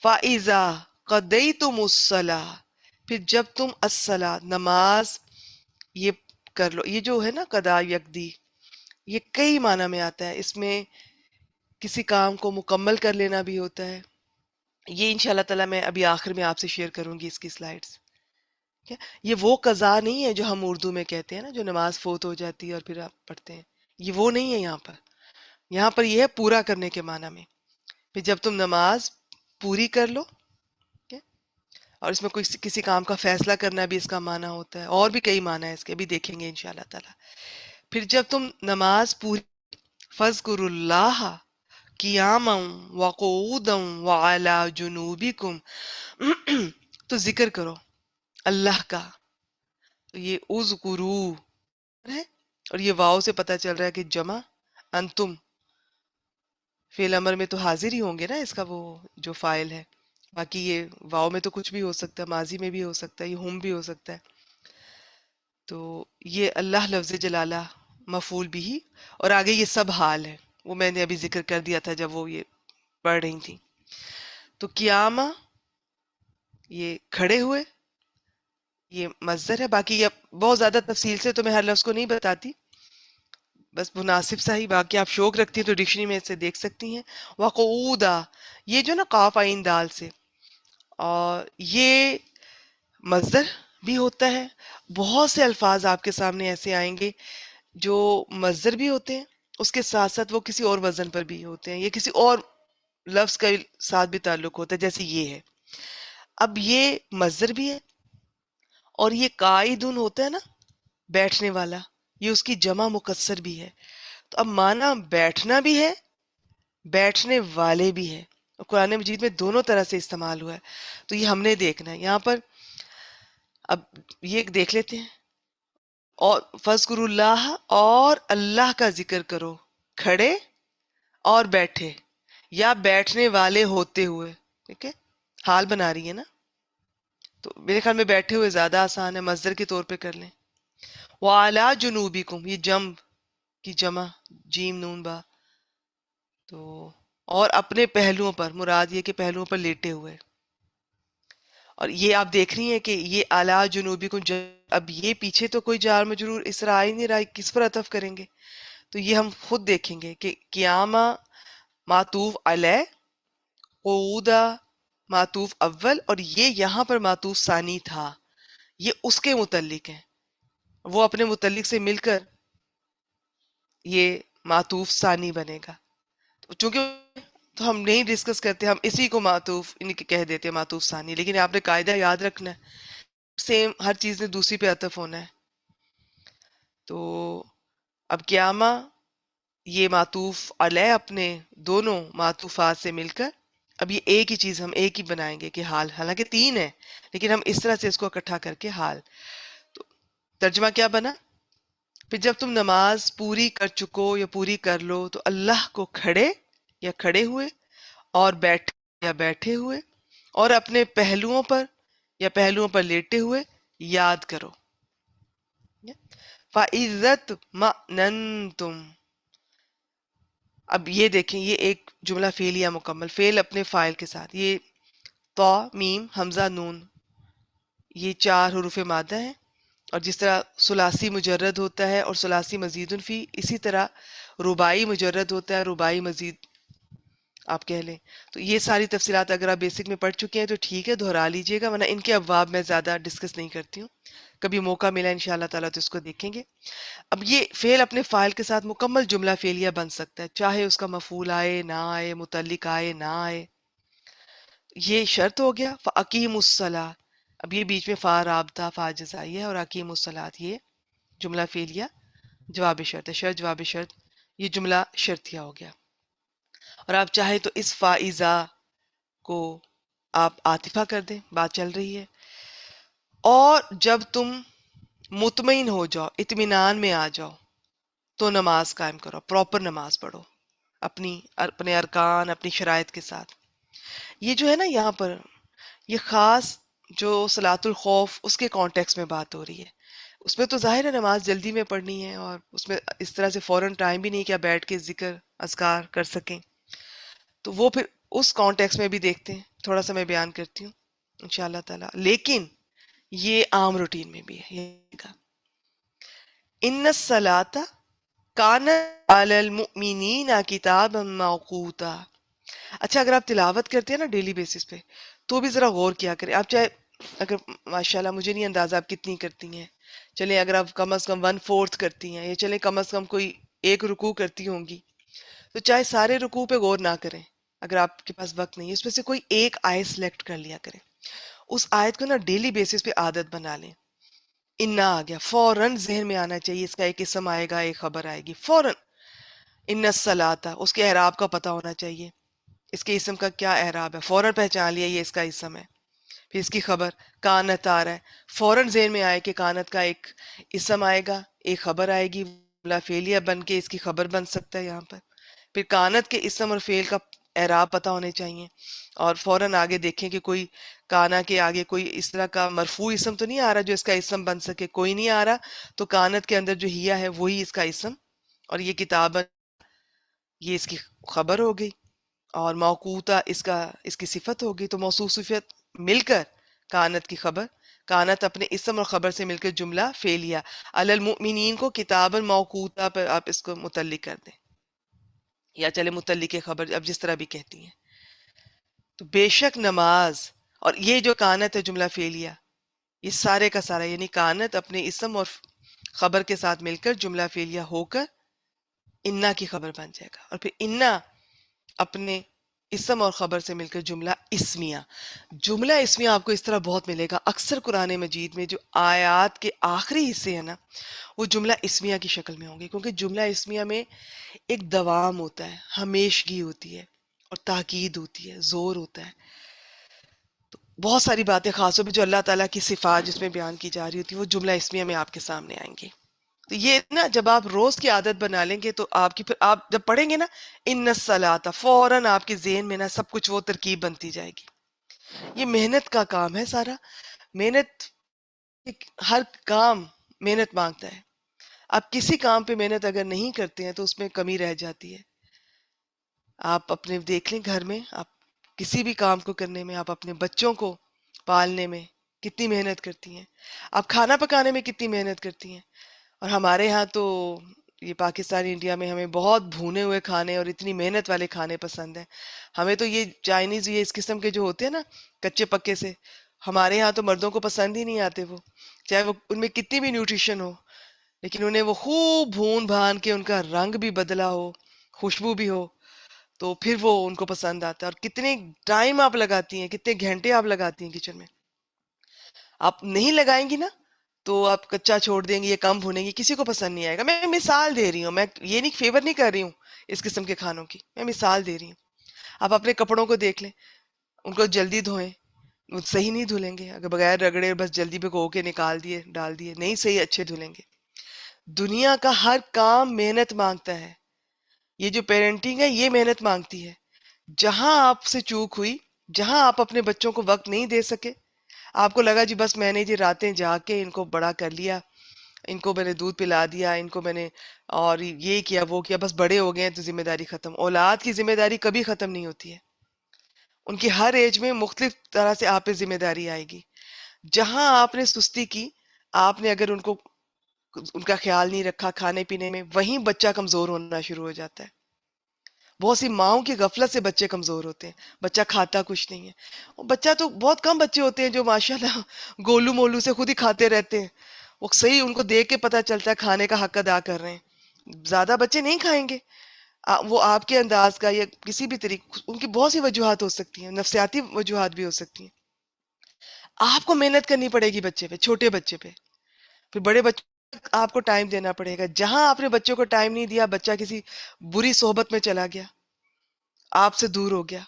فَإِذَا قَضَيْتُمُ الصَّلَاةَ، پھر جب تم الصلاۃ نماز یہ کر لو. یہ جو ہے نا قضا یکدی، یہ کئی معنی میں آتا ہے. اس میں کسی کام کو مکمل کر لینا بھی ہوتا ہے. یہ انشاءاللہ تعالیٰ میں ابھی آخر میں آپ سے شیئر کروں گی اس کی سلائیڈز. یہ وہ قضا نہیں ہے جو ہم اردو میں کہتے ہیں نا، جو نماز فوت ہو جاتی ہے اور پھر آپ پڑھتے ہیں. یہ وہ نہیں ہے یہاں پر. یہاں پر یہ ہے پورا کرنے کے معنی میں. پھر جب تم نماز پوری کر لو، اور اس میں کوئی کسی کام کا فیصلہ کرنا بھی اس کا معنی ہوتا ہے، اور بھی کئی معنی ہے اس کے، بھی دیکھیں گے انشاءاللہ تعالیٰ. پھر جب تم نماز پوری فَاذْكُرُوا اللَّهَ قِيَامًا وَقُعُودًا وَعَلَىٰ جُنُوبِكُمْ، تو ذکر کرو اللہ کا. یہ اذکرو ہے، اور یہ واؤ سے پتہ چل رہا ہے کہ جمع. انتم فعل امر میں تو حاضر ہی ہوں گے نا اس کا وہ جو فاعل ہے. باقی یہ واؤ میں تو کچھ بھی ہو سکتا ہے، ماضی میں بھی ہو سکتا ہے، یہ ہم بھی ہو سکتا ہے. تو یہ اللہ لفظ جلالہ مفعول بھی، اور آگے یہ سب حال ہے، وہ میں نے ابھی ذکر کر دیا تھا جب وہ یہ پڑھ رہی تھی. تو قیامہ یہ کھڑے ہوئے، یہ مصدر ہے. باقی یہ بہت زیادہ تفصیل سے تو میں ہر لفظ کو نہیں بتاتی، بس مناسب سا ہی. باقی آپ شوق رکھتی ہیں تو ڈکشنری میں سے دیکھ سکتی ہیں. وقعودا، یہ جو نا قاف عین دال سے، اور یہ مصدر بھی ہوتا ہے. بہت سے الفاظ آپ کے سامنے ایسے آئیں گے جو مصدر بھی ہوتے ہیں، اس کے ساتھ ساتھ وہ کسی اور وزن پر بھی ہوتے ہیں، یہ کسی اور لفظ کا ساتھ بھی تعلق ہوتا ہے. جیسے یہ ہے، اب یہ مصدر بھی ہے، اور یہ قائدن ہوتا ہے نا بیٹھنے والا، یہ اس کی جمع مکسر بھی ہے. تو اب معنی بیٹھنا بھی ہے، بیٹھنے والے بھی ہے، اور قرآن مجید میں دونوں طرح سے استعمال ہوا ہے. تو یہ ہم نے دیکھنا ہے یہاں پر. اب یہ دیکھ لیتے ہیں. اور فَاذْكُرُوا اللَّهَ، اور اللہ کا ذکر کرو کھڑے اور بیٹھے، یا بیٹھنے والے ہوتے ہوئے. ٹھیک ہے، حال بنا رہی ہے نا، تو میرے خیال میں بیٹھے ہوئے زیادہ آسان ہے، مصدر کے طور پہ کر لیں. وَعَلَىٰ جُنُوبِكُمْ، یہ جم کی جمع جیم نون با. تو اور اپنے پہلوؤں پر، مراد یہ کہ پہلوؤں پر لیٹے ہوئے. اور یہ آپ دیکھ رہی ہیں کہ یہ اعلیٰ جنوبی کو، اب یہ پیچھے تو کوئی جار مجرور اس طرح آ ہی نہیں رہا، کس پر عطف کریں گے؟ تو یہ ہم خود دیکھیں گے کہ قیامہ معطوف علیہ، قعودہ معطوف اول، اور یہ یہاں پر معطوف ثانی تھا، یہ اس کے متعلق ہے. وہ اپنے متعلق سے مل کر یہ معطوف ثانی بنے گا. چونکہ تو ہم نہیں ڈسکس کرتے، ہم اسی کو معطوف ان کے کہہ دیتے ہیں معطوف ثانی، لیکن آپ نے قاعدہ یاد رکھنا ہے، سیم ہر چیز نے دوسری پہ عطف ہونا ہے. تو اب قیامہ یہ معطوف علیہ اپنے دونوں معطوفات سے مل کر، اب یہ ایک ہی چیز ہم ایک ہی بنائیں گے کہ حال، حالانکہ تین ہے لیکن ہم اس طرح سے اس کو اکٹھا کر کے حال. تو ترجمہ کیا بنا؟ پھر جب تم نماز پوری کر چکو یا پوری کر لو تو اللہ کو کھڑے یا کھڑے ہوئے، اور بیٹھے یا بیٹھے ہوئے، اور اپنے پہلوؤں پر یا پہلوؤں پر لیٹے ہوئے یاد کرو. فَإِذَا اطْمَأْنَنْتُمْ، اب یہ دیکھیں، یہ ایک جملہ فعلیہ مکمل، فعل اپنے فاعل کے ساتھ. یہ طا میم حمزہ نون، یہ چار حروف مادہ ہیں. اور جس طرح ثلاثی مجرد ہوتا ہے اور ثلاثی مزید فی، اسی طرح رباعی مجرد ہوتا ہے، رباعی مزید آپ کہہ لیں. تو یہ ساری تفصیلات اگر آپ بیسک میں پڑھ چکے ہیں تو ٹھیک ہے، دہرا لیجئے گا، ورنہ ان کے ابواب میں زیادہ ڈسکس نہیں کرتی ہوں. کبھی موقع ملا انشاءاللہ تعالیٰ تو اس کو دیکھیں گے. اب یہ فعل اپنے فاعل کے ساتھ مکمل جملہ فعلیہ بن سکتا ہے، چاہے اس کا مفعول آئے نہ آئے، متعلق آئے نہ آئے. یہ شرط ہو گیا. فَأَقِیمُوا الصَّلَاةَ، اب یہ بیچ میں فا رابطہ فا جزائیہ، اور اقیم الصلاۃ یہ جملہ فعلیہ جواب شرط ہے، شرط جواب شرط، یہ جملہ شرطیہ ہو گیا. اور آپ چاہے تو اس فائزہ کو آپ عاطفہ کر دیں، بات چل رہی ہے. اور جب تم مطمئن ہو جاؤ، اطمینان میں آ جاؤ، تو نماز قائم کرو، پراپر نماز پڑھو، اپنے ارکان، اپنی شرائط کے ساتھ. یہ جو ہے نا یہاں پر، یہ خاص جو صلاۃ الخوف اس کے کانٹیکس میں بات ہو رہی ہے. اس میں تو ظاہر ہے نماز جلدی میں پڑھنی ہے، اور اس میں اس طرح سے فوراً ٹائم بھی نہیں کہ آپ بیٹھ کے ذکر اذکار کر سکیں، تو وہ پھر اس کانٹیکس میں بھی دیکھتے ہیں، تھوڑا سا میں بیان کرتی ہوں انشاءاللہ تعالی. لیکن یہ عام روٹین میں بھی ہے. یہ ان الصلاۃ کانت علی المؤمنین کتابا موقوتا. اچھا، اگر آپ تلاوت کرتے ہیں نا ڈیلی بیسس پہ، تو بھی ذرا غور کیا کریں. آپ چاہے اگر ماشاءاللہ مجھے نہیں اندازہ آپ کتنی کرتی ہیں، چلیں اگر آپ کم از کم 1/4 کرتی ہیں، یا چلیں کم از کم کوئی ایک رکوع کرتی ہوں گی، تو چاہے سارے رکوع پہ غور نہ کریں. اگر آپ کے پاس وقت نہیں ہے، اس میں سے کوئی ایک آیت سلیکٹ کر لیا کریں. اس آیت کو نا ڈیلی بیسس پہ عادت بنا لیں. انا آ گیا، فوراً ذہن میں آنا چاہیے، اس کا ایک اسم آئے گا، ایک خبر آئے گی فوراً. ان الصلاۃ، اس کے اعراب کا پتہ ہونا چاہیے، اس کے اسم کا کیا اعراب ہے، فوراً پہچان لیا یہ اس کا اسم ہے. پھر اس کی خبر کانت آ رہا ہے، فوراً ذہن میں آئے کہ کانت کا ایک اسم آئے گا، ایک خبر آئے گی، جملہ فعلیہ بن کے اس کی خبر بن سکتا ہے یہاں پر. پھر کانت کے اسم اور فعل کا اعراب پتہ ہونے چاہیے، اور فوراً آگے دیکھیں کہ کوئی کانا کے آگے کوئی اس طرح کا مرفوع اسم تو نہیں آ رہا جو اس کا اسم بن سکے. کوئی نہیں آ رہا تو کانت کے اندر جو ہیا ہے وہی اس کا اسم، اور یہ کتاب یہ اس کی خبر ہو گئی، اور موقوتا اس کی صفت ہوگی. تو موصوف صفت مل کر کانت کی خبر، کانت اپنے اسم اور خبر سے مل کر جملہ فعلیہ. علی المؤمنین کو کتابا موقوتا پر آپ اس کو متعلق کر دیں، یا چلے متعلق خبر، اب جس طرح بھی کہتی ہیں. تو بے شک نماز، اور یہ جو کانت ہے جملہ فعلیہ، یہ سارے کا سارا یعنی کانت اپنے اسم اور خبر کے ساتھ مل کر جملہ فعلیہ ہو کر انا کی خبر بن جائے گا. اور پھر انا اپنے اسم اور خبر سے مل کر جملہ اسمیہ. جملہ اسمیہ آپ کو اس طرح بہت ملے گا. اکثر قرآن مجید میں جو آیات کے آخری حصے ہیں نا، وہ جملہ اسمیہ کی شکل میں ہوں گے، کیونکہ جملہ اسمیہ میں ایک دوام ہوتا ہے، ہمیشگی ہوتی ہے، اور تاکید ہوتی ہے، زور ہوتا ہے. بہت ساری باتیں خاص طور پہ جو اللہ تعالیٰ کی صفات جس میں بیان کی جا رہی ہوتی ہے، وہ جملہ اسمیہ میں آپ کے سامنے آئیں گی. تو یہ نا جب آپ روز کی عادت بنا لیں گے، تو آپ کی پھر آپ جب پڑھیں گے نا ان الصلاۃ، فوراً آپ کے ذہن میں نا سب کچھ وہ ترکیب بنتی جائے گی. یہ محنت کا کام ہے سارا. محنت، ہر کام محنت مانگتا ہے. آپ کسی کام پہ محنت اگر نہیں کرتے ہیں تو اس میں کمی رہ جاتی ہے. آپ اپنے دیکھ لیں گھر میں، آپ کسی بھی کام کو کرنے میں، آپ اپنے بچوں کو پالنے میں کتنی محنت کرتی ہیں، آپ کھانا پکانے میں کتنی محنت کرتی ہیں. اور ہمارے ہاں تو یہ پاکستان انڈیا میں ہمیں بہت بھونے ہوئے کھانے اور اتنی محنت والے کھانے پسند ہیں. ہمیں تو یہ چائنیز یہ اس قسم کے جو ہوتے ہیں نا کچے پکے سے، ہمارے یہاں تو مردوں کو پسند ہی نہیں آتے. وہ چاہے وہ ان میں کتنی بھی نیوٹریشن ہو، لیکن انہیں وہ خوب بھون بھان کے ان کا رنگ بھی بدلا ہو، خوشبو بھی ہو، تو پھر وہ ان کو پسند آتا ہے. اور کتنے ٹائم آپ لگاتی ہیں، کتنے گھنٹے آپ لگاتی ہیں کچن میں. آپ نہیں لگائیں گی نا تو آپ کچا چھوڑ دیں گے، یہ کم بھونیں گی، کسی کو پسند نہیں آئے گا. میں مثال دے رہی ہوں، میں یہ نہیں فیور نہیں کر رہی ہوں اس قسم کے کھانوں کی، میں مثال دے رہی ہوں. آپ اپنے کپڑوں کو دیکھ لیں، ان کو جلدی دھوئیں، وہ صحیح نہیں دھلیں گے. اگر بغیر رگڑے بس جلدی پہ گو کے نکال دیے ڈال دیے، نہیں صحیح اچھے دھلیں گے. دنیا کا ہر کام محنت مانگتا ہے. یہ جو پیرنٹنگ ہے یہ محنت مانگتی ہے. جہاں آپ سے چوک ہوئی، جہاں آپ اپنے بچوں کو وقت نہیں دے سکے، آپ کو لگا جی بس میں نے جی راتیں جا کے ان کو بڑا کر لیا، ان کو میں نے دودھ پلا دیا، ان کو میں نے اور یہ کیا وہ کیا، بس بڑے ہو گئے ہیں تو ذمہ داری ختم. اولاد کی ذمہ داری کبھی ختم نہیں ہوتی ہے. ان کی ہر ایج میں مختلف طرح سے آپ پہ ذمہ داری آئے گی. جہاں آپ نے سستی کی، آپ نے اگر ان کا خیال نہیں رکھا کھانے پینے میں، وہیں بچہ کمزور ہونا شروع ہو جاتا ہے. بہت سی ماؤں کی غفلت سے بچے کمزور ہوتے ہیں، بچہ کھاتا کچھ نہیں ہے. اور بچہ تو بہت کم بچے ہوتے ہیں جو ماشاءاللہ گولو مولو سے خود ہی کھاتے رہتے ہیں. وہ صحیح ان کو دیکھ کے پتہ چلتا ہے کھانے کا حق ادا کر رہے ہیں. زیادہ بچے نہیں کھائیں گے. وہ آپ کے انداز کا یا کسی بھی طریقے، ان کی بہت سی وجوہات ہو سکتی ہیں، نفسیاتی وجوہات بھی ہو سکتی ہیں. آپ کو محنت کرنی پڑے گی بچے پہ، چھوٹے بچے پہ. پھر بڑے بچے آپ کو ٹائم دینا پڑے گا. جہاں آپ نے بچوں کو ٹائم نہیں دیا، بچہ کسی بری صحبت میں چلا گیا، آپ سے دور ہو گیا.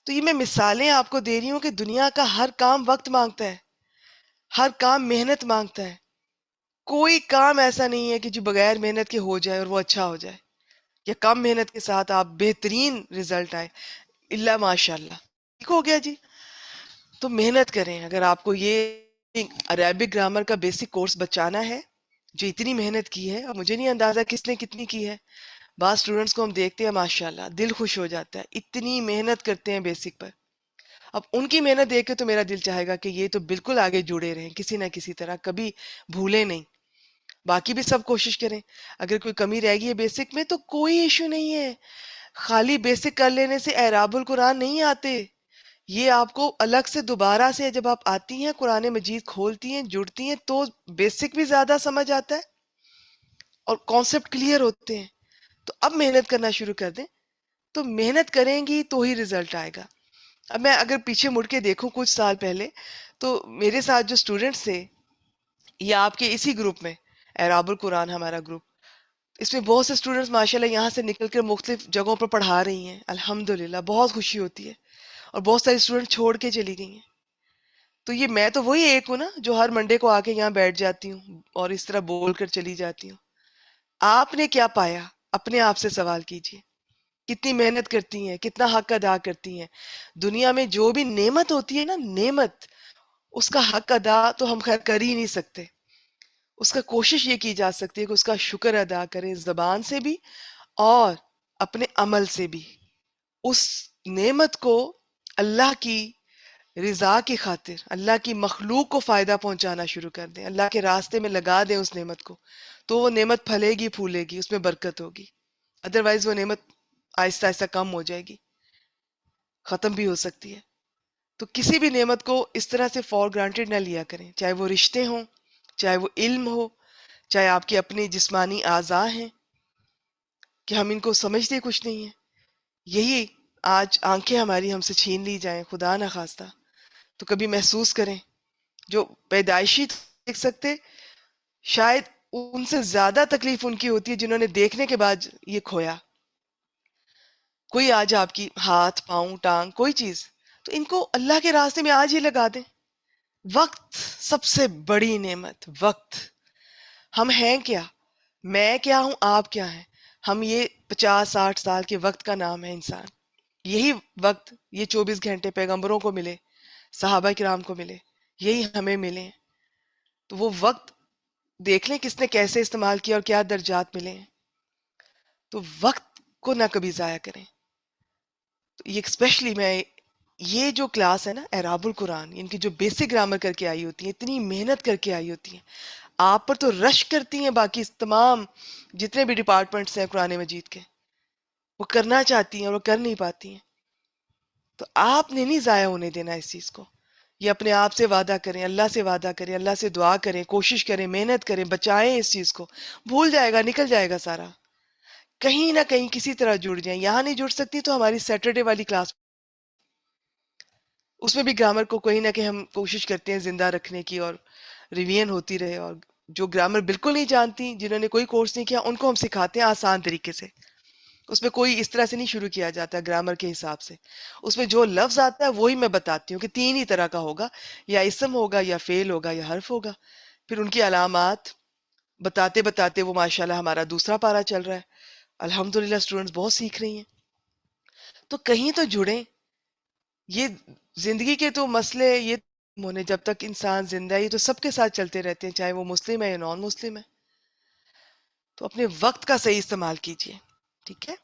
تو یہ میں مثالیں آپ کو دے رہی ہوں کہ دنیا کا ہر کام وقت مانگتا ہے، ہر کام محنت مانگتا ہے. کوئی کام ایسا نہیں ہے کہ جو بغیر محنت کے ہو جائے اور وہ اچھا ہو جائے، یا کم محنت کے ساتھ آپ بہترین رزلٹ آئے. اللہ ماشاء اللہ ٹھیک ہو گیا جی. تو محنت کریں. اگر آپ کو یہ عربک گرامر کا بیسک کورس بچانا ہے جو اتنی محنت کی ہے، اور مجھے نہیں اندازہ کس نے کتنی کی ہے. بعض اسٹوڈنٹس کو ہم دیکھتے ہیں ماشاءاللہ دل خوش ہو جاتا ہے، اتنی محنت کرتے ہیں بیسک پر. اب ان کی محنت دیکھ کے تو میرا دل چاہے گا کہ یہ تو بالکل آگے جڑے رہیں کسی نہ کسی طرح، کبھی بھولیں نہیں. باقی بھی سب کوشش کریں. اگر کوئی کمی رہ گئی ہے بیسک میں تو کوئی ایشو نہیں ہے، خالی بیسک کر لینے سے اعراب القرآن نہیں آتے. یہ آپ کو الگ سے دوبارہ سے جب آپ آتی ہیں قرآن مجید کھولتی ہیں جڑتی ہیں تو بیسک بھی زیادہ سمجھ آتا ہے اور کانسیپٹ کلیئر ہوتے ہیں. تو اب محنت کرنا شروع کر دیں. تو محنت کریں گی تو ہی رزلٹ آئے گا. اب میں اگر پیچھے مڑ کے دیکھوں کچھ سال پہلے تو میرے ساتھ جو اسٹوڈنٹس تھے یا آپ کے اسی گروپ میں، اعراب القرآن ہمارا گروپ، اس میں بہت سے اسٹوڈنٹس ماشاءاللہ یہاں سے نکل کر مختلف جگہوں پر پڑھا رہی ہیں. الحمدللہ بہت خوشی ہوتی ہے. اور بہت سارے اسٹوڈنٹ چھوڑ کے چلی گئی ہیں. تو یہ میں تو وہی ایک ہوں نا جو ہر منڈے کو آ کے یہاں بیٹھ جاتی ہوں اور اس طرح بول کر چلی جاتی ہوں. آپ نے کیا پایا؟ اپنے آپ سے سوال کیجئے. کتنی محنت کرتی ہیں، کتنا حق ادا کرتی ہیں. دنیا میں جو بھی نعمت ہوتی ہے نا، نعمت، اس کا حق ادا تو ہم خیر کر ہی نہیں سکتے. اس کا کوشش یہ کی جا سکتی ہے کہ اس کا شکر ادا کریں زبان سے بھی اور اپنے عمل سے بھی. اس نعمت کو اللہ کی رضا کی خاطر، اللہ کی مخلوق کو فائدہ پہنچانا شروع کر دیں، اللہ کے راستے میں لگا دیں اس نعمت کو، تو وہ نعمت پھلے گی پھولے گی، اس میں برکت ہوگی. ادروائز وہ نعمت آہستہ آہستہ کم ہو جائے گی، ختم بھی ہو سکتی ہے. تو کسی بھی نعمت کو اس طرح سے فار گرانٹیڈ نہ لیا کریں، چاہے وہ رشتے ہوں، چاہے وہ علم ہو، چاہے آپ کے اپنے جسمانی اعضاء ہیں کہ ہم ان کو سمجھتے کچھ نہیں ہیں. یہی آج آنکھیں ہماری ہم سے چھین لی جائیں خدا نہ خواستہ، تو کبھی محسوس کریں جو پیدائشی دیکھ سکتے، شاید ان سے زیادہ تکلیف ان کی ہوتی ہے جنہوں نے دیکھنے کے بعد یہ کھویا. کوئی آج آپ کی ہاتھ پاؤں ٹانگ کوئی چیز، تو ان کو اللہ کے راستے میں آج ہی لگا دیں. وقت سب سے بڑی نعمت. وقت. ہم ہیں کیا؟ میں کیا ہوں، آپ کیا ہیں؟ ہم یہ 50-60 سال کے وقت کا نام ہے انسان. یہی وقت، یہ 24 گھنٹے پیغمبروں کو ملے، صحابہ کرام کو ملے، یہی ہمیں ملے ہیں. تو وہ وقت دیکھ لیں کس نے کیسے استعمال کیا اور کیا درجات ملے ہیں. تو وقت کو نہ کبھی ضائع کریں. تو یہ اسپیشلی میں یہ جو کلاس ہے نا اعراب القرآن، ان کی جو بیسک گرامر کر کے آئی ہوتی ہیں، اتنی محنت کر کے آئی ہوتی ہیں، آپ پر تو رش کرتی ہیں باقی تمام جتنے بھی ڈپارٹمنٹس ہیں قرآن مجید کے، وہ کرنا چاہتی ہیں اور وہ کر نہیں پاتی ہیں. تو آپ نے نہیں ضائع ہونے دینا اس چیز کو. یہ اپنے آپ سے وعدہ کریں، اللہ سے وعدہ کریں، اللہ سے دعا کریں، کوشش کریں، محنت کریں، بچائیں اس چیز کو. بھول جائے گا، نکل جائے گا سارا. کہیں نہ کہیں کسی طرح جڑ جائیں. یہاں نہیں جڑ سکتی تو ہماری سیٹرڈے والی کلاس، اس میں بھی گرامر کو کہیں نہ کہیں ہم کوشش کرتے ہیں زندہ رکھنے کی اور ریویژن ہوتی رہے. اور جو گرامر بالکل نہیں جانتی، جنہوں نے کوئی کورس نہیں کیا، ان کو ہم سکھاتے ہیں آسان طریقے سے. اس میں کوئی اس طرح سے نہیں شروع کیا جاتا گرامر کے حساب سے. اس میں جو لفظ آتا ہے وہی میں بتاتی ہوں کہ 3 ہی طرح کا ہوگا، یا اسم ہوگا، یا فعل ہوگا، یا حرف ہوگا. پھر ان کی علامات بتاتے بتاتے وہ ماشاءاللہ ہمارا دوسرا پارا چل رہا ہے. الحمدللہ اسٹوڈنٹس بہت سیکھ رہی ہیں. تو کہیں تو جڑیں. یہ زندگی کے تو مسئلے یہ ہونے، جب تک انسان زندہ ہے یہ تو سب کے ساتھ چلتے رہتے ہیں، چاہے وہ مسلم ہے یا نان مسلم ہے. تو اپنے وقت کا صحیح استعمال کیجیے. ٹھیک ہے،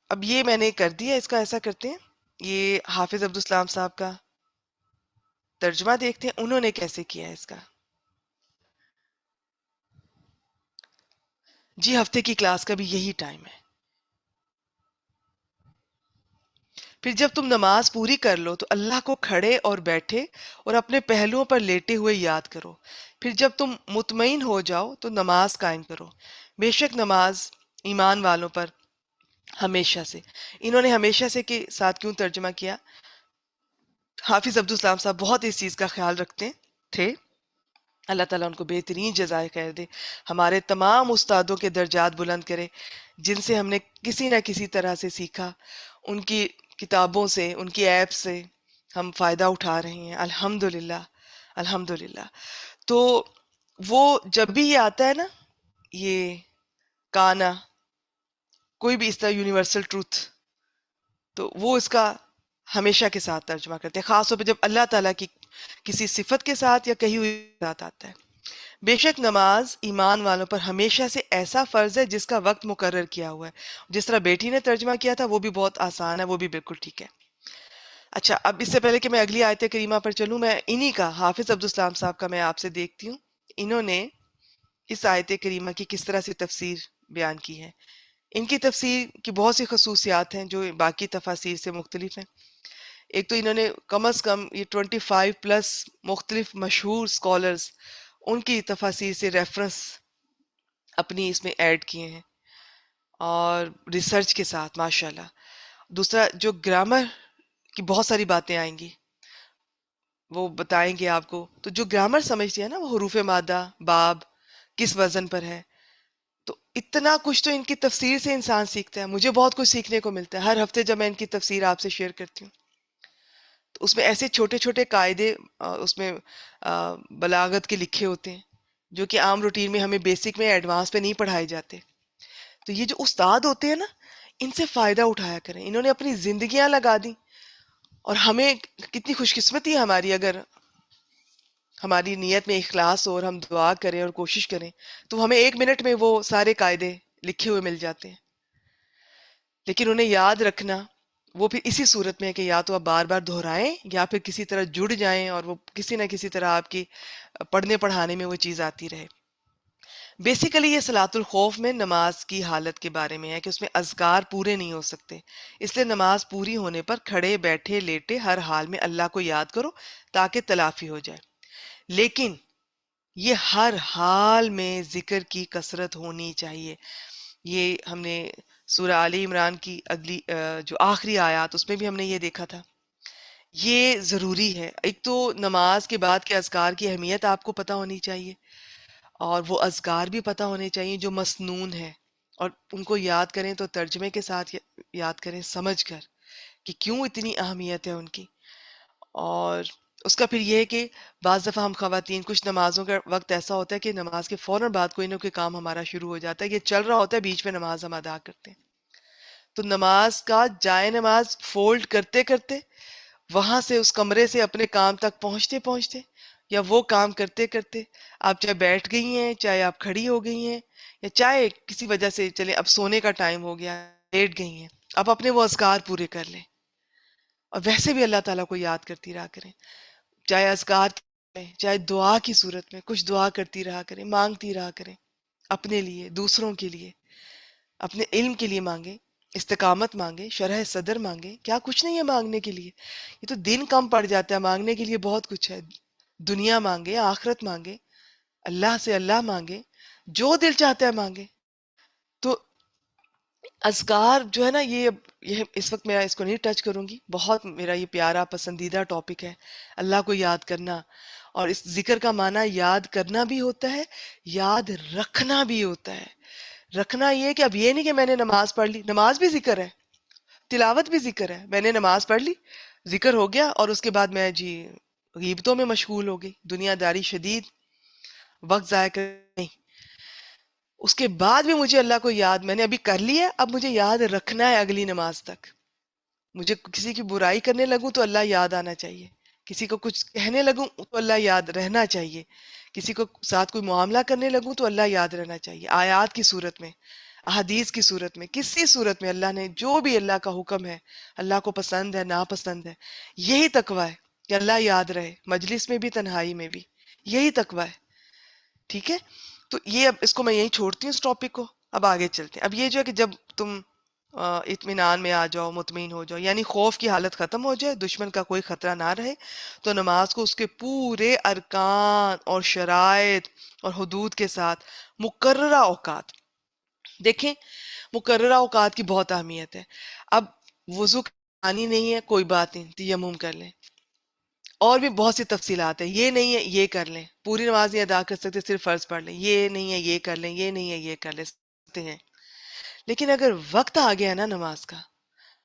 اب یہ میں نے کر دیا. اس کا ایسا کرتے ہیں، یہ حافظ عبدالسلام صاحب کا ترجمہ دیکھتے ہیں انہوں نے کیسے کیا ہے اس کا. جی ہفتے کی کلاس کا بھی یہی ٹائم ہے. پھر جب تم نماز پوری کر لو تو اللہ کو کھڑے اور بیٹھے اور اپنے پہلوؤں پر لیٹے ہوئے یاد کرو. پھر جب تم مطمئن ہو جاؤ تو نماز قائم کرو. بے شک نماز ایمان والوں پر ہمیشہ سے. انہوں نے ہمیشہ سے کے ساتھ کیوں ترجمہ کیا؟ حافظ عبدالسلام صاحب بہت اس چیز کا خیال رکھتے تھے. اللہ تعالیٰ ان کو بہترین جزائے خیر دے، ہمارے تمام استادوں کے درجات بلند کرے جن سے ہم نے کسی نہ کسی طرح سے سیکھا. ان کی کتابوں سے، ان کی ایپ سے ہم فائدہ اٹھا رہے ہیں. الحمدللہ الحمدللہ. تو وہ جب بھی یہ آتا ہے نا، یہ کانا، کوئی بھی اس طرح یونیورسل ٹروتھ، تو وہ اس کا ہمیشہ کے ساتھ ترجمہ کرتے ہیں، خاص طور پہ جب اللہ تعالیٰ کی کسی صفت کے ساتھ یا کہی ہوئی کے ساتھ آتا ہے۔ بے شک نماز ایمان والوں پر ہمیشہ سے ایسا فرض ہے جس کا وقت مقرر کیا ہوا ہے۔ جس طرح بیٹی نے ترجمہ کیا تھا وہ بھی بہت آسان ہے، وہ بھی بالکل ٹھیک ہے۔ اچھا، اب اس سے پہلے کہ میں اگلی آیت کریمہ پر چلوں، میں انہی کا حافظ عبدالسلام صاحب کا میں آپ سے دیکھتی ہوں، انہوں نے اس آیت کریمہ کی کس طرح سے تفسیر بیان کی ہے۔ ان کی تفسیر کی بہت سی خصوصیات ہیں جو باقی تفاسیر سے مختلف ہیں۔ ایک تو انہوں نے کم از کم یہ 25 پلس مختلف مشہور سکولرز ان کی تفاسیر سے ریفرنس اپنی اس میں ایڈ کیے ہیں، اور ریسرچ کے ساتھ ماشاءاللہ۔ دوسرا، جو گرامر کی بہت ساری باتیں آئیں گی وہ بتائیں گے آپ کو، تو جو گرامر سمجھتی ہے نا، وہ حروف مادہ، باب کس وزن پر ہے، تو اتنا کچھ تو ان کی تفسیر سے انسان سیکھتا ہے۔ مجھے بہت کچھ سیکھنے کو ملتا ہے ہر ہفتے جب میں ان کی تفسیر آپ سے شیئر کرتی ہوں، تو اس میں ایسے چھوٹے چھوٹے قاعدے اس میں بلاغت کے لکھے ہوتے ہیں جو کہ عام روٹین میں ہمیں بیسک میں ایڈوانس پہ نہیں پڑھائے جاتے۔ تو یہ جو استاد ہوتے ہیں نا، ان سے فائدہ اٹھایا کریں۔ انہوں نے اپنی زندگیاں لگا دی، اور ہمیں کتنی خوش قسمتی ہے ہماری، اگر ہماری نیت میں اخلاص ہو اور ہم دعا کریں اور کوشش کریں تو ہمیں 1 منٹ میں وہ سارے قاعدے لکھے ہوئے مل جاتے ہیں۔ لیکن انہیں یاد رکھنا وہ پھر اسی صورت میں ہے کہ یا تو آپ بار بار دہرائیں یا پھر کسی طرح جڑ جائیں اور وہ کسی نہ کسی طرح آپ کی پڑھنے پڑھانے میں وہ چیز آتی رہے۔ بیسیکلی یہ صلاۃ الخوف میں نماز کی حالت کے بارے میں ہے کہ اس میں اذکار پورے نہیں ہو سکتے، اس لیے نماز پوری ہونے پر کھڑے بیٹھے لیٹے ہر حال میں اللہ کو یاد کرو تاکہ تلافی ہو جائے۔ لیکن یہ ہر حال میں ذکر کی کثرت ہونی چاہیے۔ یہ ہم نے سورہ آل عمران کی اگلی جو آخری آیات اس میں بھی ہم نے یہ دیکھا تھا۔ یہ ضروری ہے۔ ایک تو نماز کے بعد کے اذکار کی اہمیت آپ کو پتہ ہونی چاہیے، اور وہ اذکار بھی پتہ ہونے چاہیے جو مسنون ہے، اور ان کو یاد کریں تو ترجمے کے ساتھ یاد کریں، سمجھ کر کہ کیوں اتنی اہمیت ہے ان کی۔ اور اس کا پھر یہ ہے کہ بعض دفعہ ہم خواتین کچھ نمازوں کا وقت ایسا ہوتا ہے کہ نماز کے فوراً بعد کوئی نہ کوئی کام ہمارا شروع ہو جاتا ہے، یہ چل رہا ہوتا ہے، بیچ میں نماز ہم ادا کرتے ہیں، تو نماز کا جائے نماز فولڈ کرتے کرتے وہاں سے اس کمرے سے اپنے کام تک پہنچتے پہنچتے، یا وہ کام کرتے کرتے آپ چاہے بیٹھ گئی ہیں، چاہے آپ کھڑی ہو گئی ہیں، یا چاہے کسی وجہ سے چلے اب سونے کا ٹائم ہو گیا لیٹ گئی ہیں، آپ اپنے وہ اذکار پورے کر لیں، اور ویسے بھی اللہ تعالیٰ کو یاد کرتی رہا کریں، چاہے اذکار میں، چاہے دعا کی صورت میں کچھ دعا کرتی رہا کریں، مانگتی رہا کریں، اپنے لیے، دوسروں کے لیے، اپنے علم کے لیے مانگیں، استقامت مانگیں، شرح صدر مانگیں، کیا کچھ نہیں ہے مانگنے کے لیے، یہ تو دن کم پڑ جاتا ہے، مانگنے کے لیے بہت کچھ ہے۔ دنیا مانگے، آخرت مانگے، اللہ سے اللہ مانگے، جو دل چاہتا ہے مانگے۔ تو اذکار جو ہے نا، یہ اس وقت میں اس کو نہیں ٹچ کروں گی، بہت میرا یہ پیارا پسندیدہ ٹاپک ہے، اللہ کو یاد کرنا۔ اور اس ذکر کا معنی یاد کرنا بھی ہوتا ہے، یاد رکھنا بھی ہوتا ہے۔ رکھنا یہ کہ اب یہ نہیں کہ میں نے نماز پڑھ لی، نماز بھی ذکر ہے، تلاوت بھی ذکر ہے، میں نے نماز پڑھ لی، ذکر ہو گیا، اور اس کے بعد میں غیبتوں میں مشغول ہو گئی، دنیا داری شدید، وقت ضائع کر نہیں۔ اس کے بعد بھی مجھے اللہ کو یاد، میں نے ابھی کر لیا، اب مجھے یاد رکھنا ہے اگلی نماز تک۔ مجھے کسی کی برائی کرنے لگوں تو اللہ یاد آنا چاہیے، کسی کو کچھ کہنے لگوں تو اللہ یاد رہنا چاہیے، کسی کو ساتھ کوئی معاملہ کرنے لگوں تو اللہ یاد رہنا چاہیے، آیات کی صورت میں، احادیث کی صورت میں، کسی صورت میں اللہ نے جو بھی اللہ کا حکم ہے، اللہ کو پسند ہے ناپسند ہے، یہی تقویٰ ہے کہ اللہ یاد رہے، مجلس میں بھی تنہائی میں بھی، یہی تقویٰ ہے۔ ٹھیک ہے، تو یہ اب اس کو میں یہیں چھوڑتی ہوں اس ٹاپک کو، اب آگے چلتے ہیں۔ اب یہ جو ہے کہ جب تم اطمینان میں آ جاؤ، مطمئن ہو جاؤ، یعنی خوف کی حالت ختم ہو جائے، دشمن کا کوئی خطرہ نہ رہے، تو نماز کو اس کے پورے ارکان اور شرائط اور حدود کے ساتھ مقررہ اوقات، دیکھیں مقررہ اوقات کی بہت اہمیت ہے۔ اب وضو کا پانی نہیں ہے، کوئی بات نہیں، تیمم کر لیں، اور بھی بہت سی تفصیلات ہیں، یہ نہیں ہے یہ کر لیں، پوری نماز نہیں ادا کر سکتے صرف فرض پڑھ لیں، یہ نہیں ہے یہ کر لیں، یہ نہیں ہے یہ کر لیں سکتے ہیں۔ لیکن اگر وقت آ گیا نا نماز کا،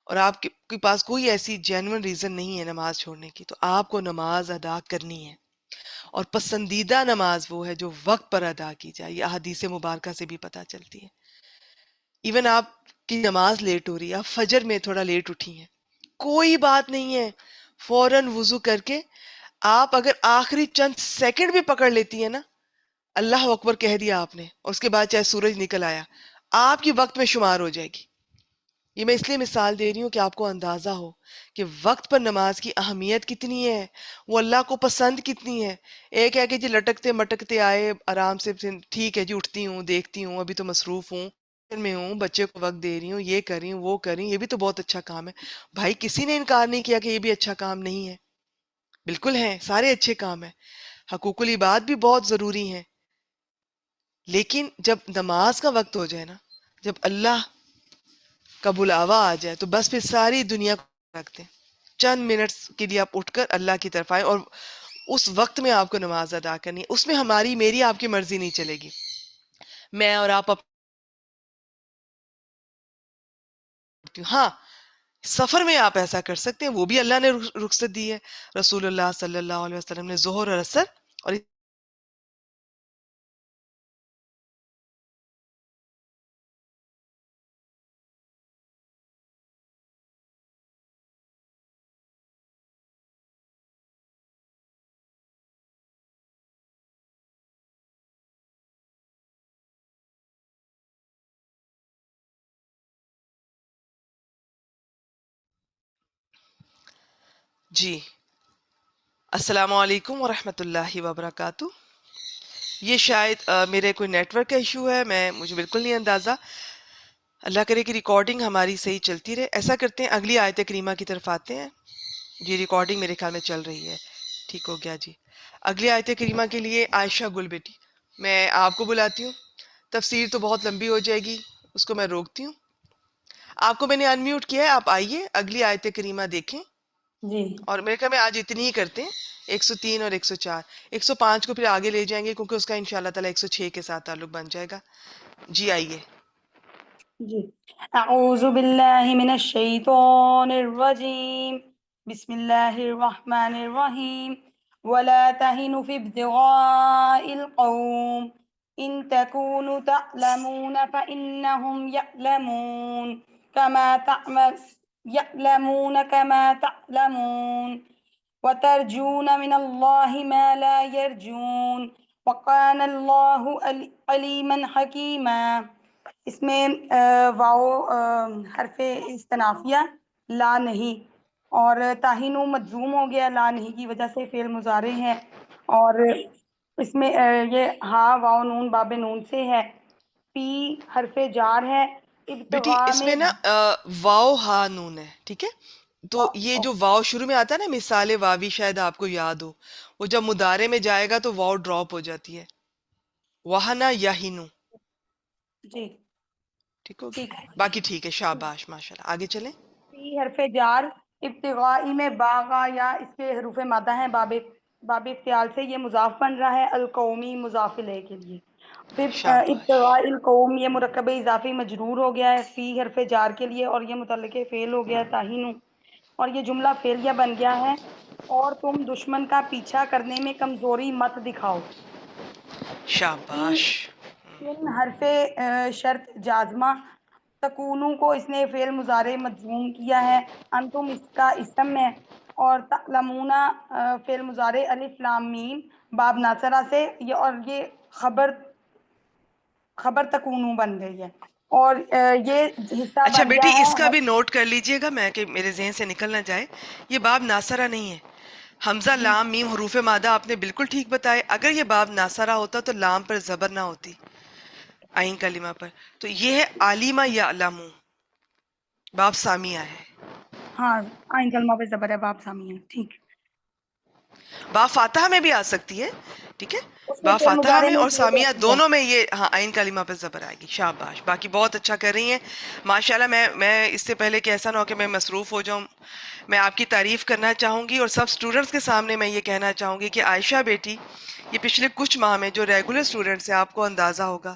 اور آپ کے پاس کوئی ایسی جینوئن ریزن نہیں ہے نماز چھوڑنے کی، تو آپ کو نماز ادا کرنی ہے، اور پسندیدہ نماز وہ ہے جو وقت پر ادا کی جائے، یہ احادیث مبارکہ سے بھی پتہ چلتی ہے۔ ایون آپ کی نماز لیٹ ہو رہی ہے، آپ فجر میں تھوڑا لیٹ اٹھی ہیں، کوئی بات نہیں ہے، فوراً وضو کر کے آپ اگر آخری چند سیکنڈ بھی پکڑ لیتی ہیں نا، اللہ اکبر کہہ دیا آپ نے، اس کے بعد چاہے سورج نکل آیا، آپ کی وقت میں شمار ہو جائے گی۔ یہ میں اس لیے مثال دے رہی ہوں کہ آپ کو اندازہ ہو کہ وقت پر نماز کی اہمیت کتنی ہے، وہ اللہ کو پسند کتنی ہے۔ ایک ہے کہ جی لٹکتے مٹکتے آئے آرام سے، ٹھیک ہے جی اٹھتی ہوں دیکھتی ہوں ابھی تو مصروف ہوں میں ہوں، بچے کو وقت دے رہی ہوں، یہ کر رہی ہوں وہ کر رہی ہوں، یہ بھی تو بہت اچھا کام ہے۔ بھائی کسی نے انکار نہیں کیا کہ یہ بھی اچھا کام نہیں ہے، بالکل ہے، سارے اچھے کام ہیں، حقوق العباد بھی بہت ضروری ہیں، لیکن جب نماز کا وقت ہو جائے نا، جب اللہ کا بلاوا آ جائے تو بس پھر ساری دنیا کو رکھ دیں، چند منٹس کے لیے آپ اٹھ کر اللہ کی طرف آئیں، اور اس وقت میں آپ کو نماز ادا کرنی ہے، اس میں ہماری میری آپ کی مرضی نہیں چلے گی، میں اور آپ ہاں سفر میں آپ ایسا کر سکتے ہیں، وہ بھی اللہ نے رخصت دی ہے، رسول اللہ صلی اللہ علیہ وسلم نے ظہر اور عصر اور جی السلام علیکم ورحمۃ اللہ وبرکاتہ۔ یہ شاید میرے کوئی نیٹ ورک کا ایشو ہے، مجھے بالکل نہیں اندازہ، اللہ کرے کہ ریکارڈنگ ہماری صحیح چلتی رہے۔ ایسا کرتے ہیں اگلی آیت کریمہ کی طرف آتے ہیں، جی ریکارڈنگ میرے خیال میں چل رہی ہے، ٹھیک ہو گیا جی۔ اگلی آیت کریمہ کے لیے عائشہ گل بیٹی میں آپ کو بلاتی ہوں، تفسیر تو بہت لمبی ہو جائے گی، اس کو میں روکتی ہوں۔ آپ کو میں نے انمیوٹ کیا ہے، آپ آئیے اگلی آیت کریمہ دیکھیں، جی اور میرے خیال میں آج اتنی ہی کرتے ہیں، 103 اور 104، 105 کو پھر آگے لے جائیں گے کیونکہ اس کا انشاءاللہ تعالی 106 کے ساتھ تعلق بن جائے گا۔ جی آئیے۔ جی اعوذ باللہ من الشیطان الرجیم، بسم اللہ الرحمن الرحیم، ولا تهنوا في ابتغاء القوم ان تكونوا تعلمون فإنهم يعلمون كما تعلمون وترجون من الله ما لا يرجون وكان الله عليما حكيما۔ اس میں واو حرف استنافیہ لا نہیں، اور تاہینو مجزوم ہو گیا، لا نہیں کی وجہ سے فعل مضارع ہے، اور اس میں یہ ہا واو نون باب نون سے ہے، پی حرف جار ہے، بیٹی ابتغاء اس میں میں نا واو ہا نون ہے، ٹھیک ہے، تو یہ جو اوکے، واو شروع میں آتا ہے نا، مثال واوی شاید آپ کو یاد ہو، وہ جب مضارع میں جائے گا تو واو ڈراپ ہو جاتی ہے، وہنا یہینو، جی ٹھیک ہو ٹھیک گیا، ہے۔ باقی ٹھیک ہے، شاباش ماشاءاللہ، آگے چلیں۔ فی حرف جار، ابتغائی میں باغا یا اس کے حروف مادہ ہیں، باب افتعال سے یہ مضاف بن رہا ہے، القومی مضاف الیہ کے لیے، پھر شاباش، ابتغاء القوم یہ مرکب اضافی مجرور ہو گیا ہے فی حرف جار کے لیے، اور یہ متعلق فعل ہو گیا ہے تاہینو، اور یہ جملہ فعلیہ بن گیا ہے، اور تم دشمن کا پیچھا کرنے میں کمزوری مت دکھاؤ۔ شاباش، ان حرف شرط جازمہ، تکونو کو اس نے فعل مضارع مجزوم کیا ہے، انتم اس کا اسم ہے، اور تعلمون فعل مضارع الف لام میم باب ناصرہ سے، اور یہ خبر تکونو بن گئی ہے، اور یہ حصہ اچھا بن بیٹی گیا اس کا ہے۔ بھی نوٹ کر لیجئے گا، میں کہ میرے ذہن سے نکل نہ جائے، یہ باب ناصرہ نہیں ہے، حمزہ جی لام میم حروف مادہ آپ نے بالکل ٹھیک بتائے، اگر یہ باب ناصرہ ہوتا تو لام پر زبر نہ ہوتی، عین کلمہ پر، تو یہ ہے عالمہ یعلمو، باب سامیہ ہے، ہاں، آئین کلمہ پہ زبر ہے، باب سامی ہے، ٹھیک، با فاتحہ میں بھی آ سکتی ہے، ٹھیک ہے، اس میں با فعل فاتحہ مضارع میں میں اور ہو سامیہ جاتی ہے۔ دونوں میں یہ ہاں عین کلمہ پہ زبر آئے گی، شاباش، باقی بہت اچھا کر رہی ہیں ماشاءاللہ۔ میں اس سے پہلے کہ ایسا نہ ہو کہ میں مصروف ہو جاؤں، میں آپ کی تعریف کرنا چاہوں گی، اور سب سٹوڈنٹس کے سامنے میں یہ کہنا چاہوں گی کہ عائشہ بیٹی یہ پچھلے کچھ ماہ میں جو ریگولر سٹوڈنٹس ہیں، آپ کو اندازہ ہوگا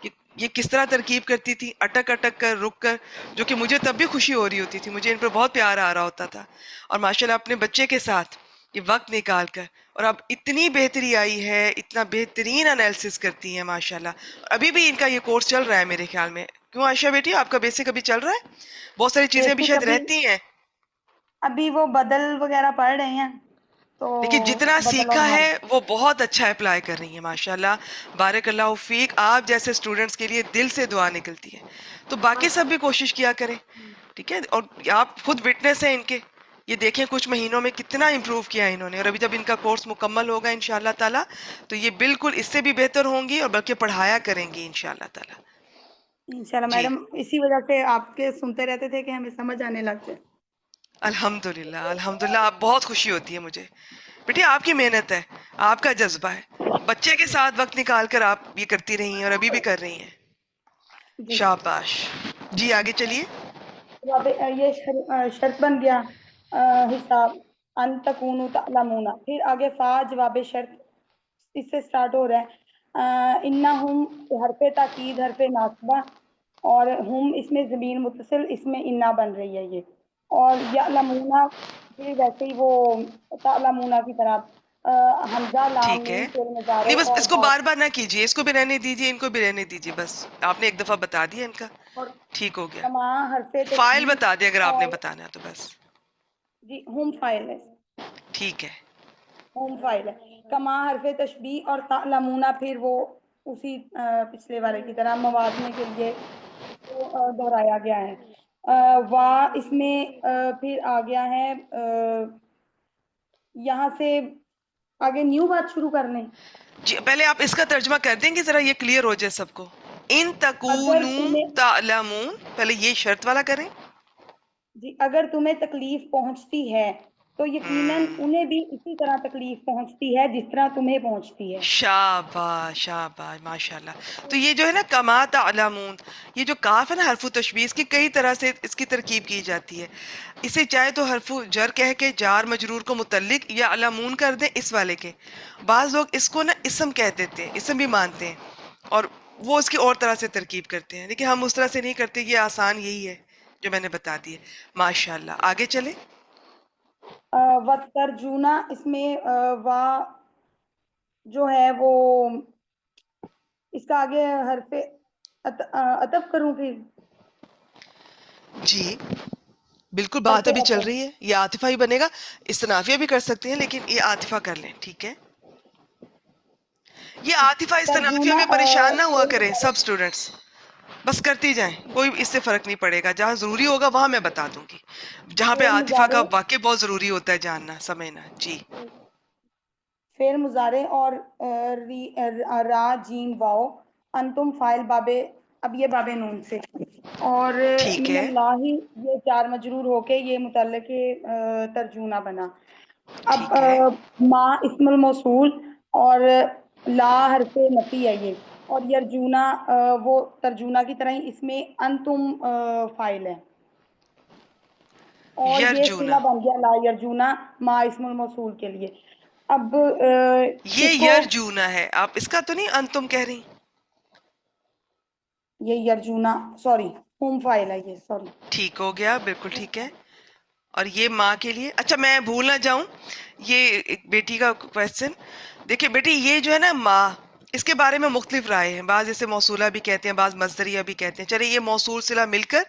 کہ یہ کس طرح ترکیب کرتی تھی، اٹک اٹک کر، رک کر، جو کہ مجھے تب بھی خوشی ہو رہی ہوتی تھی، مجھے ان پر بہت پیار آ رہا ہوتا تھا، اور ماشاءاللہ اپنے بچے کے ساتھ یہ وقت نکال کر، اور اب اتنی بہتری آئی ہے، اتنا بہترین انالیسس کرتی ہیں ماشاءاللہ، ابھی بھی ان کا یہ کورس چل رہا ہے میرے خیال میں، کیوں عائشہ بیٹی آپ کا بیسک ابھی چل رہا ہے؟ بہت ساری چیزیں ابھی بیسک شاید ابھی رہتی ہیں۔ ابھی وہ بدل وغیرہ پڑھ رہے ہیں تو لیکن جتنا بدل اور سیکھا حل. ہے وہ بہت اچھا اپلائی کر رہی ہیں ماشاءاللہ. بارک اللہ فیک. آپ جیسے اسٹوڈنٹس کے لیے دل سے دعا نکلتی ہے. تو باقی سب بھی کوشش کیا کریں, ٹھیک ہے. اور آپ خود وٹنس ہیں ان کے. یہ دیکھیں کچھ مہینوں میں کتنا امپروو کیا انہوں نے, اور ابھی جب ان کا کورس مکمل ہوگا انشاءاللہ تعالی تو یہ بالکل اس سے بھی بہتر ہوں گی, اور بلکہ پڑھایا کریں گی انشاءاللہ تعالی. انشاءاللہ جی میڈم, اسی وجہ سے آپ کے سنتے رہتے تھے کہ ہمیں سمجھ آنے لگ جائے. الحمدللہ الحمدللہ. آپ بہت خوشی ہوتی ہے مجھے بیٹی, آپ کی محنت ہے, آپ کا جذبہ ہے. بچے کے ساتھ وقت نکال کر آپ یہ کرتی رہی ہیں اور ابھی بھی کر رہی ہیں. جی شاباش. جی آگے چلیے. جواب یہ شرط بن گیا حساب ان تکونوا تعلمون. پھر آگے فا جواب شرط اس سے سٹارٹ ہو رہا ہے. انہم حرف تاکید حرف ناصبہ, اور ہم اس میں ضمیر متصل, اس میں انا بن رہی ہے یہ. اور یعلمون پھر ویسے ہی وہ تعلمون کی طرح حمزہ لام ٹھیک ہے, میم فعل نہیں مضارع بس اور اس کو با. بار بار نہ کیجیے, اس کو بھی رہنے دیجیے, ان کو بھی رہنے دیجیے. بس آپ نے ایک دفعہ بتا دیا ان کا, اور ٹھیک ہو گیا. کما حرف فائل تشبیہ, بتا دیں اگر آپ نے اور بتانا ہے تو بس. جی ہم فائل ہے, ٹھیک ہے. ہوم فائل ہے. کما حرف تشبیہ اور تعلمون پھر وہ اسی پچھلے والے کی طرح موازنے کے لیے دہرایا گیا ہے. وا اس میں پھر آ گیا ہے, یہاں سے آگے نیو بات شروع کرنے. جی پہلے آپ اس کا ترجمہ کر دیں گے ذرا, یہ کلیئر ہو جائے سب کو. ان اگر تکونوا تمہیں تعلمون, پہلے یہ شرط والا کریں. جی اگر تمہیں تکلیف پہنچتی ہے تو یقیناً ہم، انہیں بھی اسی طرح تکلیف پہنچتی ہے جس طرح تمہیں پہنچتی ہے. شاباش شاباش ماشاء اللہ. تو یہ جو ہے نا کما تعلمون, یہ جو کاف ہے نا حرف تشبیہ, اس کی کئی طرح سے اس کی ترکیب کی جاتی ہے. اسے چاہے تو حرف جر کہہ کے جار مجرور کو متعلق یا علمون کر دیں اس والے کے. بعض لوگ اس کو نا اسم کہہ دیتے ہیں, اسم بھی مانتے ہیں, اور وہ اس کی اور طرح سے ترکیب کرتے ہیں, لیکن ہم اس طرح سے نہیں کرتے. یہ آسان یہی ہے جو میں نے بتا دی ہے. ماشاء اللہ آگے چلیں. وترجونا اس میں وا جو ہے وہ اس کا آگے حرف عطف کروں پھر. جی بالکل, حرف بات ابھی چل عطف رہی ہے. یہ عاطفہ ہی بنے گا, استنافیہ بھی کر سکتے ہیں, لیکن یہ عاطفہ کر لیں, ٹھیک ہے. یہ عاطفہ استنافیہ ترجونا میں پریشان نہ ہوا کریں سب اسٹوڈنٹس, بس کرتی جائیں, کوئی اس سے فرق نہیں پڑے گا. جہاں ضروری ہوگا وہاں میں بتا دوں گی, جہاں پہ فعل عاطفہ کا مضارع واقع بہت ضروری ہوتا ہے جاننا سمجھنا. جی فعل مضارع اور را جیم واؤ, انتم فائل باب, اب یہ باب نون سے, اور ٹھیک من ہے. اللہ یہ جار مجرور ہو کے یہ متعلق ترجمہ بنا. اب ٹھیک ہے. ما اسم الموصول اور لا حرف نفی ہے یہ, اور یرجونا وہ ترجمہ کی طرح ہی اس میں انتم فائل ہے, اور یہ یرجونا, صلہ بن گیا لا یرجونا ما اسم الموصول کے لیے. اب یہ اس کو یرجونا ہے, آپ اس کا تو نہیں انتم کہہ رہی. یہ یرجونا سوری ہوم فائل ہے یہ, سوری. ٹھیک ہو گیا, بالکل ٹھیک ہے. اور یہ ماں کے لیے, اچھا میں بھول نہ جاؤں, یہ ایک بیٹی کا کویسچن. دیکھیں بیٹی, یہ جو ہے نا ماں, اس کے بارے میں مختلف رائے ہیں. بعض اسے موصولہ بھی کہتے ہیں, بعض مصدریہ بھی کہتے ہیں. چلے یہ موصول صلہ مل کر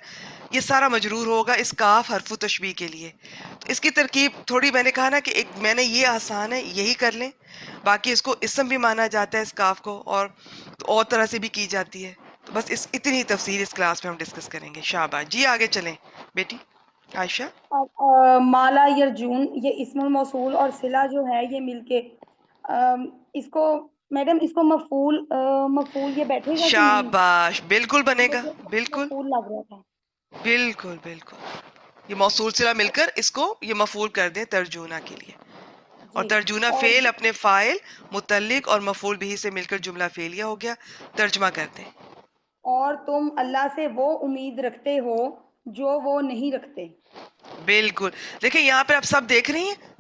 یہ سارا مجرور ہوگا اس کاف حرف تشبیہ کے لیے. تو اس کی ترکیب تھوڑی میں نے کہا نا کہ ایک میں نے یہ آسان ہے یہی کر لیں, باقی اس کو اسم بھی مانا جاتا ہے اس کاف کو, اور طرح سے بھی کی جاتی ہے. تو بس اتنی تفصیل اس کلاس میں ہم ڈسکس کریں گے. شاباش. جی آگے چلیں بیٹی عائشہ. مالا یرجون, یہ اسم الموصول اور صلہ جو ہے یہ مل کے اس کو میڈم اس کو مفعول یہ بیٹھے گا کہ نہیں؟ شاباش, بالکل بنے گا, مجھے بالکل مفعول لگ رہا تھا. بالکل بالکل. یہ موصول صلہ مل کر اس کو یہ مفعول کر دیں ترجمہ کے لیے. اور جی ترجمہ اور فعل اپنے فاعل متعلق اور مفعول بھی سے مل کر جملہ فعلیہ ہو گیا. ترجمہ کرتے ہیں. اور تم اللہ سے وہ امید رکھتے ہو جو وہ نہیں رکھتے. بالکل. دیکھیں یہاں پہ آپ سب دیکھ رہی ہیں,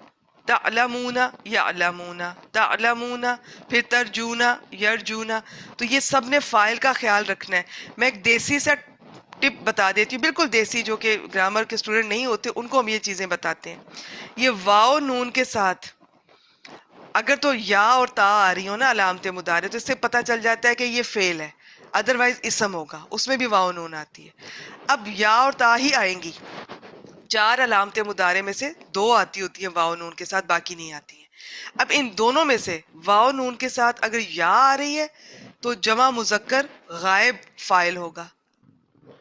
تعلمون یعلمون تعلمون, پھر ترجون یرجون. تو یہ سب نے فاعل کا خیال رکھنا ہے. میں ایک دیسی سا ٹپ بتا دیتی ہوں, بالکل دیسی, جو کہ گرامر کے اسٹوڈنٹ نہیں ہوتے ان کو ہم یہ چیزیں بتاتے ہیں. یہ واو نون کے ساتھ اگر تو یا اور تا آ رہی ہو نا علامت مضارع, تو اس سے پتہ چل جاتا ہے کہ یہ فعل ہے, ادروائز اسم ہوگا, اس میں بھی واو نون آتی ہے. اب یا اور تا ہی آئیں گی, 4 علامتیں مضارع میں سے 2 آتی ہوتی ہیں واو نون کے ساتھ، باقی نہیں آتی ہیں۔ اب ان دونوں میں سے واو نون کے ساتھ اگر یا آ رہی ہے تو جمع مذکر غائب فاعل ہوگا،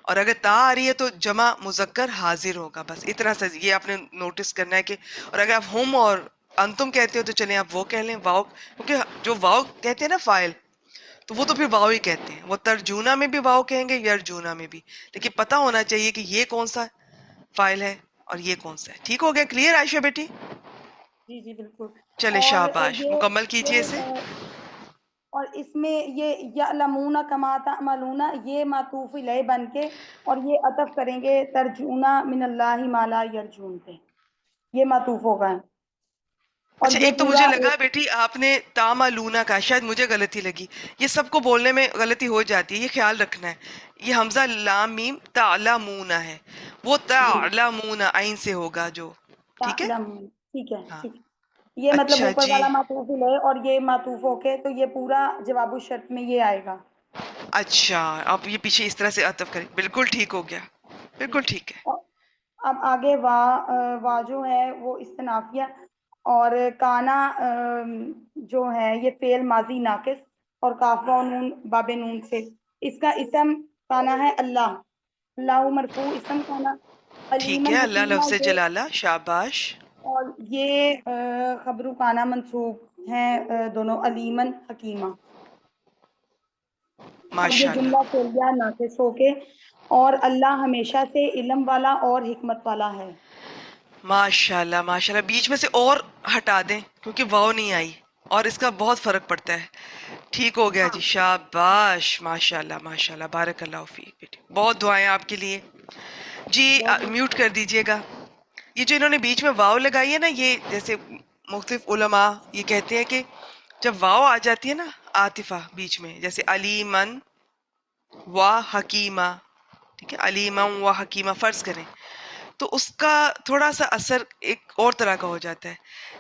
اور اگر تا آ رہی ہے تو جمع مذکر حاضر ہوگا۔ بس اتنا سا یہ آپ نے نوٹس کرنا ہے کہ، اور اگر آپ ہم اور انتم کہتے ہو تو چلیں آپ وہ کہہ لیں واو، کیونکہ جو واو کہتے ہیں نا فاعل، تو وہ تو پھر واو ہی کہتے ہیں، وہ ترجونہ میں بھی واو کہیں گے، یرجونہ میں بھی، لیکن پتہ ہونا چاہیے کہ یہ کون سا فاعل ہے اور یہ کون سا ہے۔ ٹھیک ہو گیا؟ کلیئر عائشہ بیٹی؟ جی جی بالکل. چلے اور شاباش، مکمل کیجئے اسے۔ اور اس میں یہ یعلمون کما تعملون یہ معطوف الیہ بن کے، اور یہ عطف کریں گے ترجون من اللہ ما لا یرجون پہ، یہ معطوف ہوگا. اور اچھا یہ ایک تو پورا مجھے لگا بیٹی آپ نے تامالونا کا، شاید مجھے غلطی لگی، یہ سب کو بولنے میں غلطی ہو جاتی ہے، یہ خیال رکھنا ہے۔ یہ حمزہ لام میم تعلمون ہے، وہ تعلمون عین سے ہوگا جو، ٹھیک ہے؟ تعلمون. ٹھیک ہے ہاں ٹھیک ہے. یہ مطلب اچھا اوپر جی، والا معطوف الیہ اور یہ معطوف ہو کے، تو یہ پورا جواب الشرط میں یہ آئے گا. اچھا آپ یہ پیچھے اس طرح سے عطف کریں، بالکل ٹھیک ہو گیا، بالکل ٹھیک ہے۔ اور اب آگے وا جو ہے وہ استنافیہ، اور کانا جو ہے یہ فعل ماضی ناقص، اور کاف و نون باب نون سے، اس کا اسم کانا ہے اللہ، اللہ مرفوع اسم کانا، ٹھیک علیمن ہے، اللہ حکیمہ لفظ یہ، جلالہ، شاباش، اور یہ خبر کانا منصوب ہیں دونوں، علیمن حکیمہ. اور یہ ماشاء اللہ، جملہ فعلیہ ناقص ہو کے، اور اللہ ہمیشہ سے علم والا اور حکمت والا ہے. ماشاء اللہ ماشاء اللہ، بیچ میں سے اور ہٹا دیں کیونکہ واو نہیں آئی، اور اس کا بہت فرق پڑتا ہے۔ ٹھیک ہو گیا ہاں جی، شاباش، ماشاء اللہ ماشاء اللہ، بارک اللہ فیک بیٹی، بہت دعائیں آپ کے لیے جی۔ بہت بہت میوٹ کر دیجئے گا۔ یہ جو انہوں نے بیچ میں واو لگائی ہے نا، یہ جیسے مختلف علماء یہ کہتے ہیں کہ جب واو آ جاتی ہے نا عاطفہ بیچ میں، جیسے علیمن و حکیمہ، ٹھیک ہے، علیمن و حکیمہ فرض کریں، تو اس کا تھوڑا سا اثر ایک اور طرح کا ہو جاتا ہے۔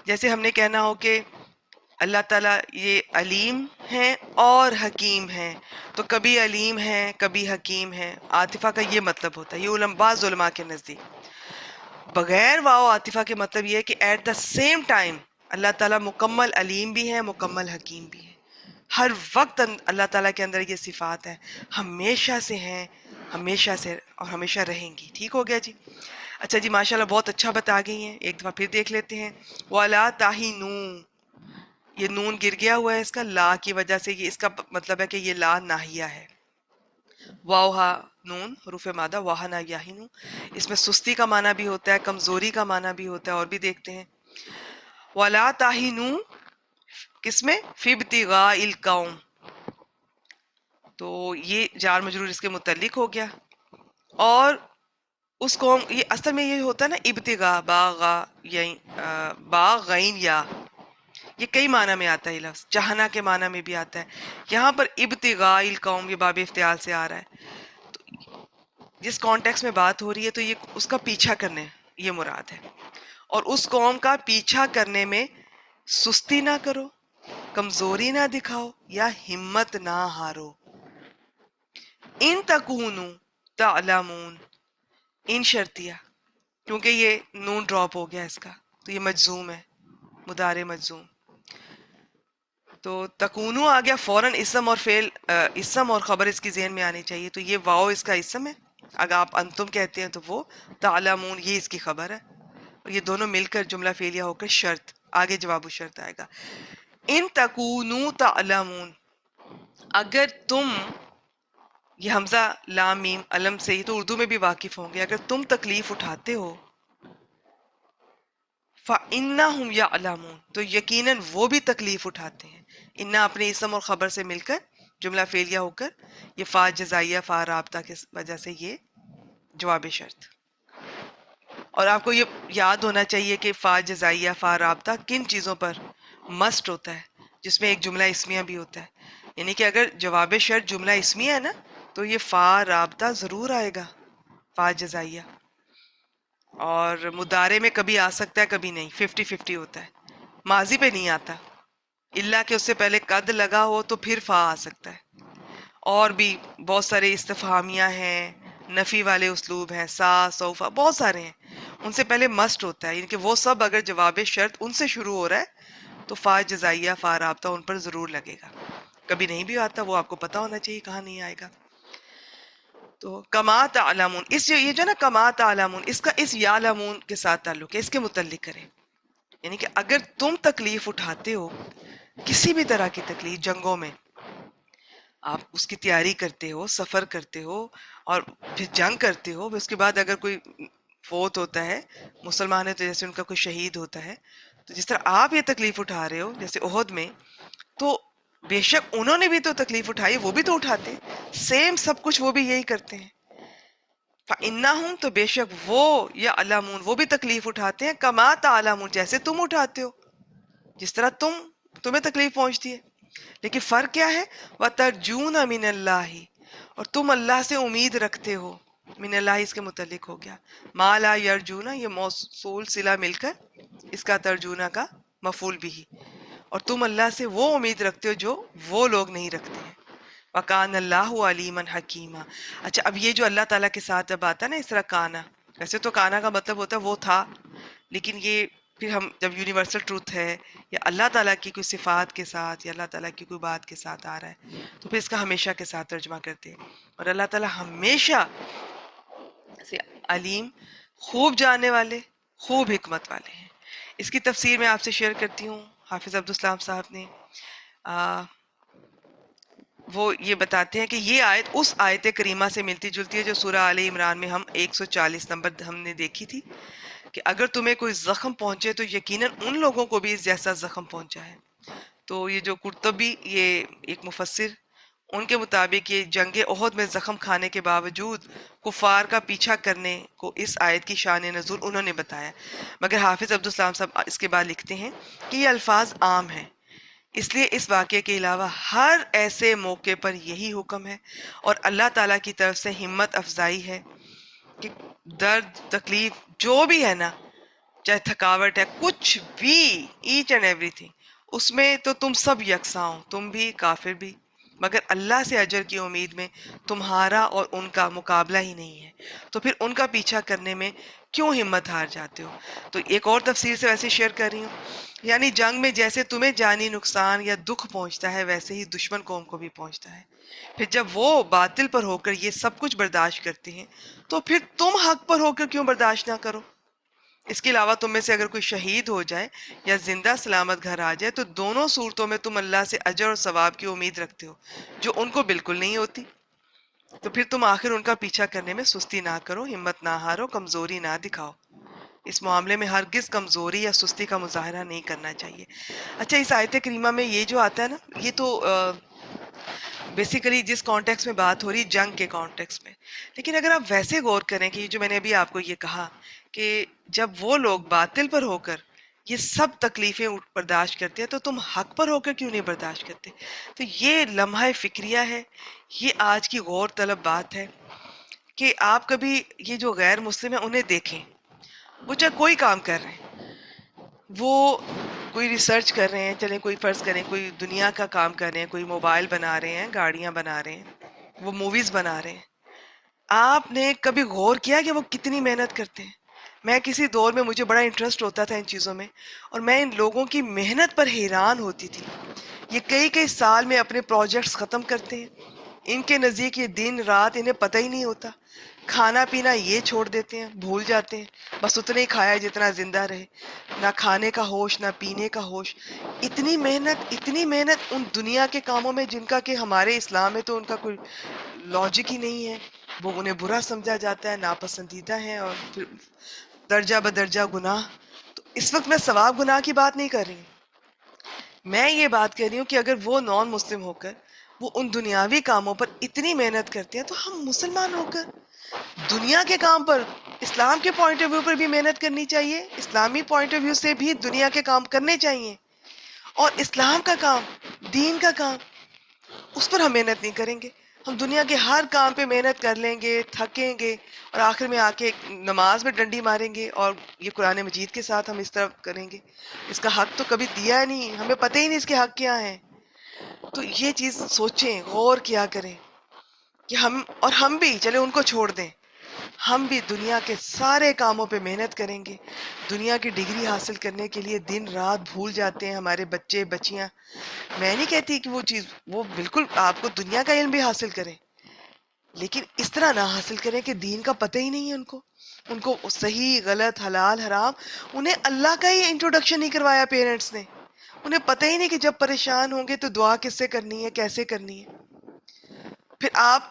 جیسے ہم نے کہنا ہو کہ اللہ تعالیٰ یہ علیم ہیں اور حکیم ہیں، تو کبھی علیم ہیں کبھی حکیم ہیں، عاطفہ کا یہ مطلب ہوتا ہے۔ یہ بعض علماء کے نزدیک بغیر واو عاطفہ کے مطلب یہ ہے کہ ایٹ دا سیم ٹائم اللہ تعالیٰ مکمل علیم بھی ہے، مکمل حکیم بھی ہے۔ ہر وقت اللہ تعالیٰ کے اندر یہ صفات ہیں، ہمیشہ سے ہیں، ہمیشہ سے اور ہمیشہ رہیں گی۔ ٹھیک ہو گیا جی؟ اچھا جی، ماشاءاللہ بہت اچھا بتا گئی ہیں، ایک دفعہ پھر دیکھ لیتے ہیں۔ وَلَا تَهِنُوا، یہ نون گر گیا ہوا ہے اس کا لا کی وجہ سے، یہ اس کا مطلب ہے کہ یہ لا ناہیہ ہے۔ واؤہا نون حروف مادہ، واہنا یاہنو، اس میں سستی کا معنی بھی ہوتا ہے، کمزوری کا معنی بھی ہوتا ہے، اور بھی دیکھتے ہیں۔ وَلَا تَهِنُوا کس میں؟ فِي ابْتِغَاءِ الْقَوْمِ، تو یہ جار مجرور اس کے متعلق ہو گیا۔ اور اس قوم، یہ اصل میں یہ ہوتا ہے نا ابتغاء، با غین یا، یہ کئی معنی میں آتا ہے، یہ لفظ چاہنا کے معنی میں بھی آتا ہے۔ یہاں پر ابتغاء القوم یہ باب افتعال سے آ رہا ہے، تو جس کانٹیکس میں بات ہو رہی ہے تو یہ اس کا پیچھا کرنے یہ مراد ہے، اور اس قوم کا پیچھا کرنے میں سستی نہ کرو، کمزوری نہ دکھاؤ، یا ہمت نہ ہارو۔ ان تکونوا تعلمون، ان شرطیہ، کیونکہ یہ نون ڈراپ ہو گیا اس کا، تو یہ مجزوم ہے، مضارع مجزوم، تو تکونو آ گیا فوراً، اسم اور فعل، اسم اور خبر اس کی ذہن میں آنی چاہیے، تو یہ واؤ اس کا اسم ہے، اگر آپ انتم کہتے ہیں تو وہ تعلمون یہ اس کی خبر ہے، اور یہ دونوں مل کر جملہ فعلیہ ہو کر شرط، آگے جواب الشرط آئے گا۔ ان تکونو تعلمون، اگر تم، یہ حمزہ لام میم علم سے ہی تو اردو میں بھی واقف ہوں گے، اگر تم تکلیف اٹھاتے ہو، فَإِنَّهُمْ يَعْلَمُونَ، تو یقیناً وہ بھی تکلیف اٹھاتے ہیں۔ انا اپنے اسم اور خبر سے مل کر جملہ فعلیہ ہو کر، یہ فا جزائیہ فا رابطہ کی وجہ سے یہ جواب شرط، اور آپ کو یہ یاد ہونا چاہیے کہ فا جزائیہ فا رابطہ کن چیزوں پر مسٹ ہوتا ہے، جس میں ایک جملہ اسمیہ بھی ہوتا ہے، یعنی کہ اگر جواب شرط جملہ اسمیہ ہے نا تو یہ فا رابطہ ضرور آئے گا، فا جزائیہ، اور مضارع میں کبھی آ سکتا ہے کبھی نہیں، 50-50 ہوتا ہے، ماضی پہ نہیں آتا، اللہ کہ اس سے پہلے قد لگا ہو تو پھر فا آ سکتا ہے، اور بھی بہت سارے استفہامیہ ہیں، نفی والے اسلوب ہیں، سا سوفا بہت سارے ہیں، ان سے پہلے مسٹ ہوتا ہے، یعنی کہ وہ سب اگر جواب شرط ان سے شروع ہو رہا ہے تو فا جزائیہ فا رابطہ ان پر ضرور لگے گا. کبھی نہیں بھی آتا، وہ آپ کو پتا ہونا چاہیے کہاں نہیں آئے گا. تو کما تعلمون، اس یہ جو نا کما تعلمون، اس کا اس یعلمون کے ساتھ تعلق ہے، اس کے متعلق کریں. یعنی کہ اگر تم تکلیف اٹھاتے ہو، کسی بھی طرح کی تکلیف، جنگوں میں آپ اس کی تیاری کرتے ہو، سفر کرتے ہو اور پھر جنگ کرتے ہو، اس کے بعد اگر کوئی فوت ہوتا ہے، مسلمان ہے تو جیسے ان کا کوئی شہید ہوتا ہے، تو جس طرح آپ یہ تکلیف اٹھا رہے ہو جیسے احد میں، تو بے شک انہوں نے بھی تو تکلیف اٹھائی، وہ بھی تو اٹھاتے ہیں، سیم سب کچھ وہ بھی یہی کرتے ہیں. فَإِنَّهُمْ، تو بے شک وہ یا علمون وہ بھی تکلیف اٹھاتے ہیں، کما تعلمون جیسے تم اٹھاتے ہو، جس طرح تمہیں تکلیف پہنچتی ہے. لیکن فرق کیا ہے؟ وَتَرْجُونَ مِنَ اللَّهِ، اور تم اللہ سے امید رکھتے ہو. من اللہ اس کے متعلق ہو گیا. ما لا یرجونا، یہ موصول صلہ مل کر اس کا ترجونا کا مفعول بھی، اور تم اللہ سے وہ امید رکھتے ہو جو وہ لوگ نہیں رکھتے ہیں. وَكَانَ اللَّهُ عَلِيمًا حَكِيمًا. اچھا اب یہ جو اللہ تعالیٰ کے ساتھ جب آتا ہے نا اس طرح کانا، ویسے تو کانا کا مطلب ہوتا ہے وہ تھا، لیکن یہ پھر ہم جب یونیورسل ٹروتھ ہے یا اللہ تعالیٰ کی کوئی صفات کے ساتھ یا اللہ تعالیٰ کی کوئی بات کے ساتھ آ رہا ہے تو پھر اس کا ہمیشہ کے ساتھ ترجمہ کرتے ہیں. اور اللہ تعالیٰ ہمیشہ سے علیم، خوب جاننے والے، خوب حکمت والے ہیں. اس کی تفسیر میں آپ سے شیئر کرتی ہوں. حافظ عبدالسلام صاحب نے وہ یہ بتاتے ہیں کہ یہ آیت اس آیت کریمہ سے ملتی جلتی ہے جو سورہ آل عمران میں ہم 140 نمبر ہم نے دیکھی تھی کہ اگر تمہیں کوئی زخم پہنچے تو یقیناً ان لوگوں کو بھی اس جیسا زخم پہنچا ہے. تو یہ جو قرطبی، یہ ایک مفسر، ان کے مطابق یہ جنگ احد میں زخم کھانے کے باوجود کفار کا پیچھا کرنے کو اس آیت کی شان نزول انہوں نے بتایا. مگر حافظ عبدالسلام صاحب اس کے بعد لکھتے ہیں کہ یہ الفاظ عام ہیں، اس لیے اس واقعے کے علاوہ ہر ایسے موقع پر یہی حکم ہے، اور اللہ تعالیٰ کی طرف سے ہمت افزائی ہے کہ درد، تکلیف جو بھی ہے نا، چاہے تھکاوٹ ہے، کچھ بھی، ایچ اینڈ ایوری تھنگ، اس میں تو تم سب یکساں ہو، تم بھی کافر بھی، مگر اللہ سے اجر کی امید میں تمہارا اور ان کا مقابلہ ہی نہیں ہے، تو پھر ان کا پیچھا کرنے میں کیوں ہمت ہار جاتے ہو. تو ایک اور تفسیر سے ویسے شیئر کر رہی ہوں، یعنی جنگ میں جیسے تمہیں جانی نقصان یا دکھ پہنچتا ہے ویسے ہی دشمن قوم کو بھی پہنچتا ہے. پھر جب وہ باطل پر ہو کر یہ سب کچھ برداشت کرتے ہیں تو پھر تم حق پر ہو کر کیوں برداشت نہ کرو. اس کے علاوہ تم میں سے اگر کوئی شہید ہو جائے یا زندہ سلامت گھر آ جائے تو دونوں صورتوں میں تم اللہ سے اجر اور ثواب کی امید رکھتے ہو جو ان کو بالکل نہیں ہوتی. تو پھر تم آخر ان کا پیچھا کرنے میں سستی نہ کرو، ہمت نہ ہارو، کمزوری نہ دکھاؤ. اس معاملے میں ہرگز کمزوری یا سستی کا مظاہرہ نہیں کرنا چاہیے. اچھا اس آیت کریمہ میں یہ جو آتا ہے نا، یہ تو بیسیکلی جس کانٹیکس میں بات ہو رہی جنگ کے کانٹیکس میں، لیکن اگر آپ ویسے غور کریں کہ جو میں نے ابھی آپ کو یہ کہا کہ جب وہ لوگ باطل پر ہو کر یہ سب تکلیفیں برداشت کرتے ہیں تو تم حق پر ہو کر کیوں نہیں برداشت کرتے. تو یہ لمحہ فکریہ ہے، یہ آج کی غور طلب بات ہے کہ آپ کبھی یہ جو غیر مسلم ہیں انہیں دیکھیں، وہ چاہے کوئی کام کر رہے ہیں، وہ کوئی ریسرچ کر رہے ہیں، چلیں کوئی فرض کریں کوئی دنیا کا کام کر رہے ہیں، کوئی موبائل بنا رہے ہیں، گاڑیاں بنا رہے ہیں، وہ موویز بنا رہے ہیں، آپ نے کبھی غور کیا کہ وہ کتنی محنت کرتے ہیں؟ میں کسی دور میں مجھے بڑا انٹرسٹ ہوتا تھا ان چیزوں میں، اور میں ان لوگوں کی محنت پر حیران ہوتی تھی. یہ کئی سال میں اپنے پروجیکٹس ختم کرتے ہیں، ان کے نزدیک یہ دن رات انہیں پتہ ہی نہیں ہوتا، کھانا پینا یہ چھوڑ دیتے ہیں، بھول جاتے ہیں، بس اتنا ہی کھایا جتنا زندہ رہے، نہ کھانے کا ہوش نہ پینے کا ہوش. اتنی محنت ان دنیا کے کاموں میں جن کا کہ ہمارے اسلام میں تو ان کا کوئی لاجک ہی نہیں ہے، وہ انہیں برا سمجھا جاتا ہے، ناپسندیدہ ہیں، اور پھر درجہ بدرجہ گناہ. تو اس وقت میں ثواب گناہ کی بات نہیں کر رہی ہوں، میں یہ بات کر رہی ہوں کہ اگر وہ نان مسلم ہو کر وہ ان دنیاوی کاموں پر اتنی محنت کرتے ہیں تو ہم مسلمان ہو کر دنیا کے کام پر، اسلام کے پوائنٹ آف ویو پر بھی محنت کرنی چاہیے، اسلامی پوائنٹ آف ویو سے بھی دنیا کے کام کرنے چاہیے، اور اسلام کا کام، دین کا کام، اس پر ہم محنت نہیں کریں گے. ہم دنیا کے ہر کام پہ محنت کر لیں گے، تھکیں گے، اور آخر میں آ کے نماز میں ڈنڈی ماریں گے، اور یہ قرآن مجید کے ساتھ ہم اس طرح کریں گے. اس کا حق تو کبھی دیا ہے نہیں، ہمیں پتہ ہی نہیں اس کے حق کیا ہیں. تو یہ چیز سوچیں، غور کیا کریں کہ ہم بھی چلے ان کو چھوڑ دیں، ہم بھی دنیا کے سارے کاموں پہ محنت کریں گے، دنیا کی ڈگری حاصل کرنے کے لیے دن رات بھول جاتے ہیں ہمارے بچے بچیاں. میں نہیں کہتی کہ وہ بالکل آپ کو دنیا کا علم بھی حاصل کریں، لیکن اس طرح نہ حاصل کریں کہ دین کا پتہ ہی نہیں ہے ان کو صحیح غلط حلال حرام. انہیں اللہ کا ہی انٹروڈکشن نہیں کروایا پیرنٹس نے. انہیں پتہ ہی نہیں کہ جب پریشان ہوں گے تو دعا کس سے کرنی ہے، کیسے کرنی ہے. پھر آپ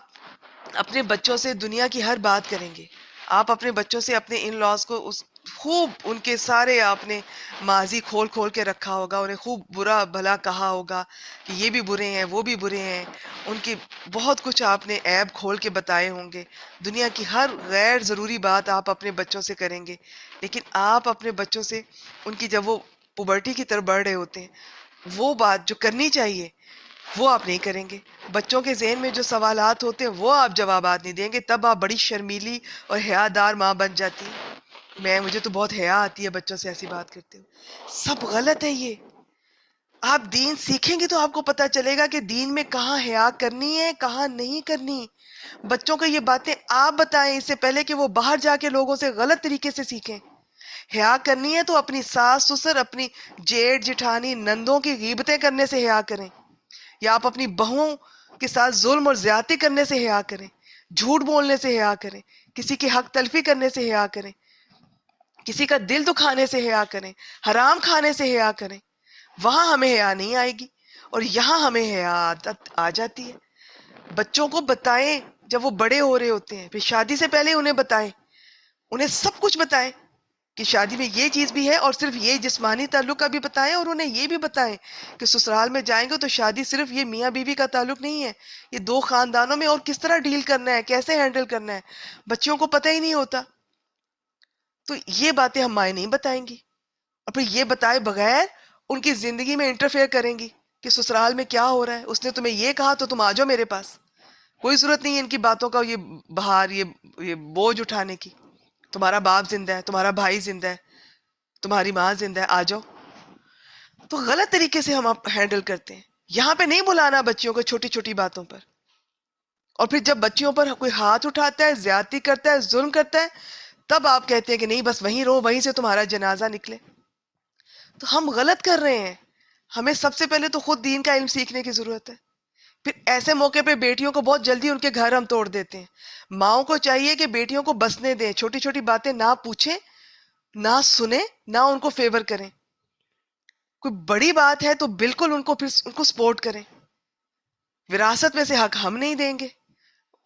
اپنے بچوں سے دنیا کی ہر بات کریں گے. آپ اپنے بچوں سے اپنے ان لاز کو خوب ان کے سارے آپ نے ماضی کھول کھول کے رکھا ہوگا، انہیں خوب برا بھلا کہا ہوگا کہ یہ بھی برے ہیں وہ بھی برے ہیں. ان کی بہت کچھ آپ نے عیب کھول کے بتائے ہوں گے. دنیا کی ہر غیر ضروری بات آپ اپنے بچوں سے کریں گے، لیکن آپ اپنے بچوں سے ان کی جب وہ پوبرٹی کی طرف بڑھ رہے ہوتے ہیں وہ بات جو کرنی چاہیے وہ آپ نہیں کریں گے. بچوں کے ذہن میں جو سوالات ہوتے ہیں وہ آپ جوابات نہیں دیں گے. تب آپ بڑی شرمیلی اور حیا دار ماں بن جاتی ہیں. مجھے تو بہت حیا آتی ہے بچوں سے ایسی بات کرتے ہوئے. سب غلط ہے یہ. آپ دین سیکھیں گے تو آپ کو پتا چلے گا کہ دین میں کہاں حیا کرنی ہے کہاں نہیں کرنی. بچوں کو یہ باتیں آپ بتائیں اس سے پہلے کہ وہ باہر جا کے لوگوں سے غلط طریقے سے سیکھیں. حیا کرنی ہے تو اپنی ساس سسر، اپنی جیٹھ جٹھانی نندوں کی غیبتیں کرنے سے حیا کریں، یا آپ اپنی بہوؤں کے ساتھ ظلم اور زیادتی کرنے سے حیا کریں، جھوٹ بولنے سے حیا کریں، کسی کی حق تلفی کرنے سے حیا کریں، کسی کا دل دکھانے سے حیا کریں، حرام کھانے سے حیا کریں. وہاں ہمیں حیا نہیں آئے گی اور یہاں ہمیں حیا آ جاتی ہے. بچوں کو بتائیں جب وہ بڑے ہو رہے ہوتے ہیں، پھر شادی سے پہلے انہیں بتائیں، انہیں سب کچھ بتائیں کہ شادی میں یہ چیز بھی ہے، اور صرف یہ جسمانی تعلق کا بھی بتائیں، اور انہیں یہ بھی بتائیں کہ سسرال میں جائیں گے تو شادی صرف یہ میاں بیوی کا تعلق نہیں ہے، یہ دو خاندانوں میں اور کس طرح ڈیل کرنا ہے، کیسے ہینڈل کرنا ہے. بچوں کو پتہ ہی نہیں ہوتا. تو یہ باتیں ہم مائیں نہیں بتائیں گی، اور پھر یہ بتائے بغیر ان کی زندگی میں انٹرفیئر کریں گی کہ سسرال میں کیا ہو رہا ہے، اس نے تمہیں یہ کہا تو تم آ جاؤ میرے پاس. کوئی ضرورت نہیں ہے ان کی باتوں کا یہ بہار یہ بوجھ اٹھانے کی. تمہارا باپ زندہ ہے، تمہارا بھائی زندہ ہے، تمہاری ماں زندہ ہے، آ جاؤ. تو غلط طریقے سے ہم ہینڈل کرتے ہیں. یہاں پہ نہیں بلانا بچیوں کو چھوٹی چھوٹی باتوں پر. اور پھر جب بچیوں پر کوئی ہاتھ اٹھاتا ہے، زیادتی کرتا ہے، ظلم کرتا ہے، تب آپ کہتے ہیں کہ نہیں بس وہیں رہو، وہیں سے تمہارا جنازہ نکلے. تو ہم غلط کر رہے ہیں. ہمیں سب سے پہلے تو خود دین کا علم سیکھنے کی ضرورت ہے. پھر ایسے موقع پہ بیٹیوں کو بہت جلدی ان کے گھر ہم توڑ دیتے ہیں. ماؤں کو چاہیے کہ بیٹیوں کو بسنے دیں، چھوٹی چھوٹی باتیں نہ پوچھیں، نہ سنیں، نہ ان کو فیور کریں. کوئی بڑی بات ہے تو بالکل ان کو سپورٹ کریں. وراثت میں سے حق ہم نہیں دیں گے.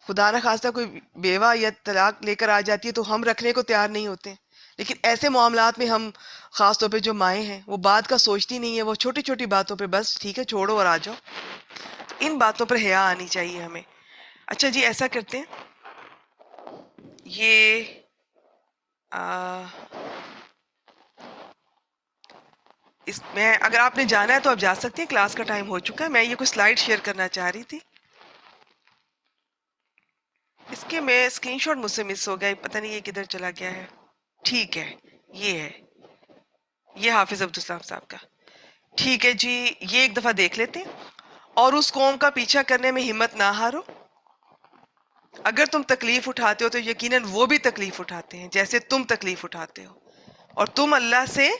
خدا نہ خواستہ کوئی بیوہ یا طلاق لے کر آ جاتی ہے تو ہم رکھنے کو تیار نہیں ہوتے. لیکن ایسے معاملات میں ہم خاص طور پہ جو مائیں ہیں وہ بات کا سوچتی نہیں ہے، وہ چھوٹی چھوٹی باتوں پہ بس ٹھیک ہے چھوڑو اور آ جاؤ. ان باتوں پر حیا آنی چاہیے ہمیں. اچھا جی ایسا کرتے ہیں، یہ اس میں اگر آپ نے جانا ہے تو آپ جا سکتے ہیں، کلاس کا ٹائم ہو چکا ہے. میں یہ کوئی سلائیڈ شیئر کرنا چاہ رہی تھی. اس کے میں اسکرین شاٹ مجھ سے مس ہو گیا، پتہ نہیں یہ کدھر چلا گیا ہے. ٹھیک ہے، یہ ہے، یہ حافظ عبدالسلام صاحب کا. ٹھیک ہے جی، یہ ایک دفعہ دیکھ لیتے ہیں. اور اس قوم کا پیچھا کرنے میں ہمت نہ ہارو. اگر تم تکلیف اٹھاتے ہو تو یقیناً وہ بھی تکلیف اٹھاتے ہیں جیسے تم تکلیف اٹھاتے ہو، اور تم اللہ سے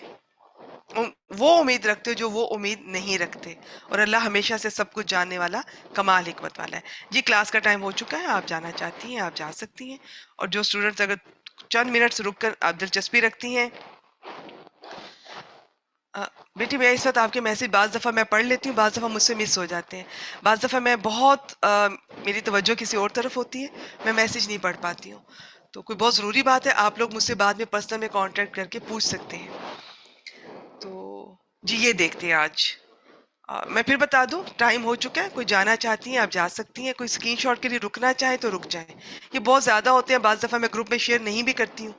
وہ امید رکھتے ہو جو وہ امید نہیں رکھتے، اور اللہ ہمیشہ سے سب کچھ جاننے والا کمال حکمت والا ہے. جی کلاس کا ٹائم ہو چکا ہے، آپ جانا چاہتی ہیں آپ جا سکتی ہیں. اور جو اسٹوڈنٹس اگر چند منٹس رک کر آپ دلچسپی رکھتی ہیں. بیٹی میں اس وقت آپ کے میسج بعض دفعہ میں پڑھ لیتی ہوں، بعض دفعہ مجھ سے مس ہو جاتے ہیں. بعض دفعہ میں بہت میری توجہ کسی اور طرف ہوتی ہے، میں میسج نہیں پڑھ پاتی ہوں. تو کوئی بہت ضروری بات ہے آپ لوگ مجھ سے بعد میں پرسنل میں کانٹیکٹ کر کے پوچھ سکتے ہیں. تو جی یہ دیکھتے ہیں آج. میں پھر بتا دوں ٹائم ہو چکا ہے. کوئی جانا چاہتی ہیں آپ جا سکتی ہیں، کوئی اسکرین شاٹ کے لیے رکنا چاہیں تو رک جائیں. یہ بہت زیادہ ہوتے ہیں، بعض دفعہ میں گروپ میں شیئر نہیں بھی کرتی ہوں،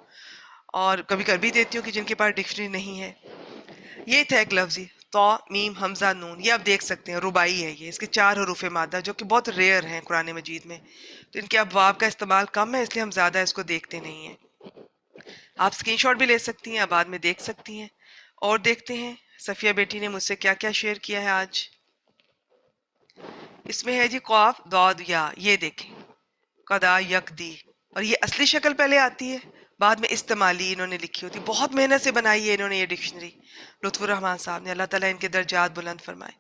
اور کبھی کر بھی دیتی ہوں کہ جن کے پاس ڈکشنری نہیں ہے. یہ تھا ایک لفظی تو میم حمزہ نون، یہ آپ دیکھ سکتے ہیں ربائی ہے. یہ اس کے 4 حروف مادہ جو کہ بہت ریئر ہیں قرآن مجید میں، تو ان کے ابواب کا استعمال کم ہے، اس لیے ہم زیادہ اس کو دیکھتے نہیں ہیں. آپ اسکرین شاٹ بھی لے سکتی ہیں، آپ بعد میں دیکھ سکتی ہیں. اور دیکھتے ہیں صفیہ بیٹی نے مجھ سے کیا کیا شیئر کیا ہے آج. اس میں ہے جی قاف ضاد یا، یہ دیکھیں قدا یکدی اور یہ اصلی شکل پہلے آتی ہے، بعد میں استعمالی انہوں نے لکھی ہوتی. بہت محنت سے بنائی ہے انہوں نے یہ ڈکشنری، لطف الرحمان صاحب نے، اللہ تعالیٰ ان کے درجات بلند فرمائے.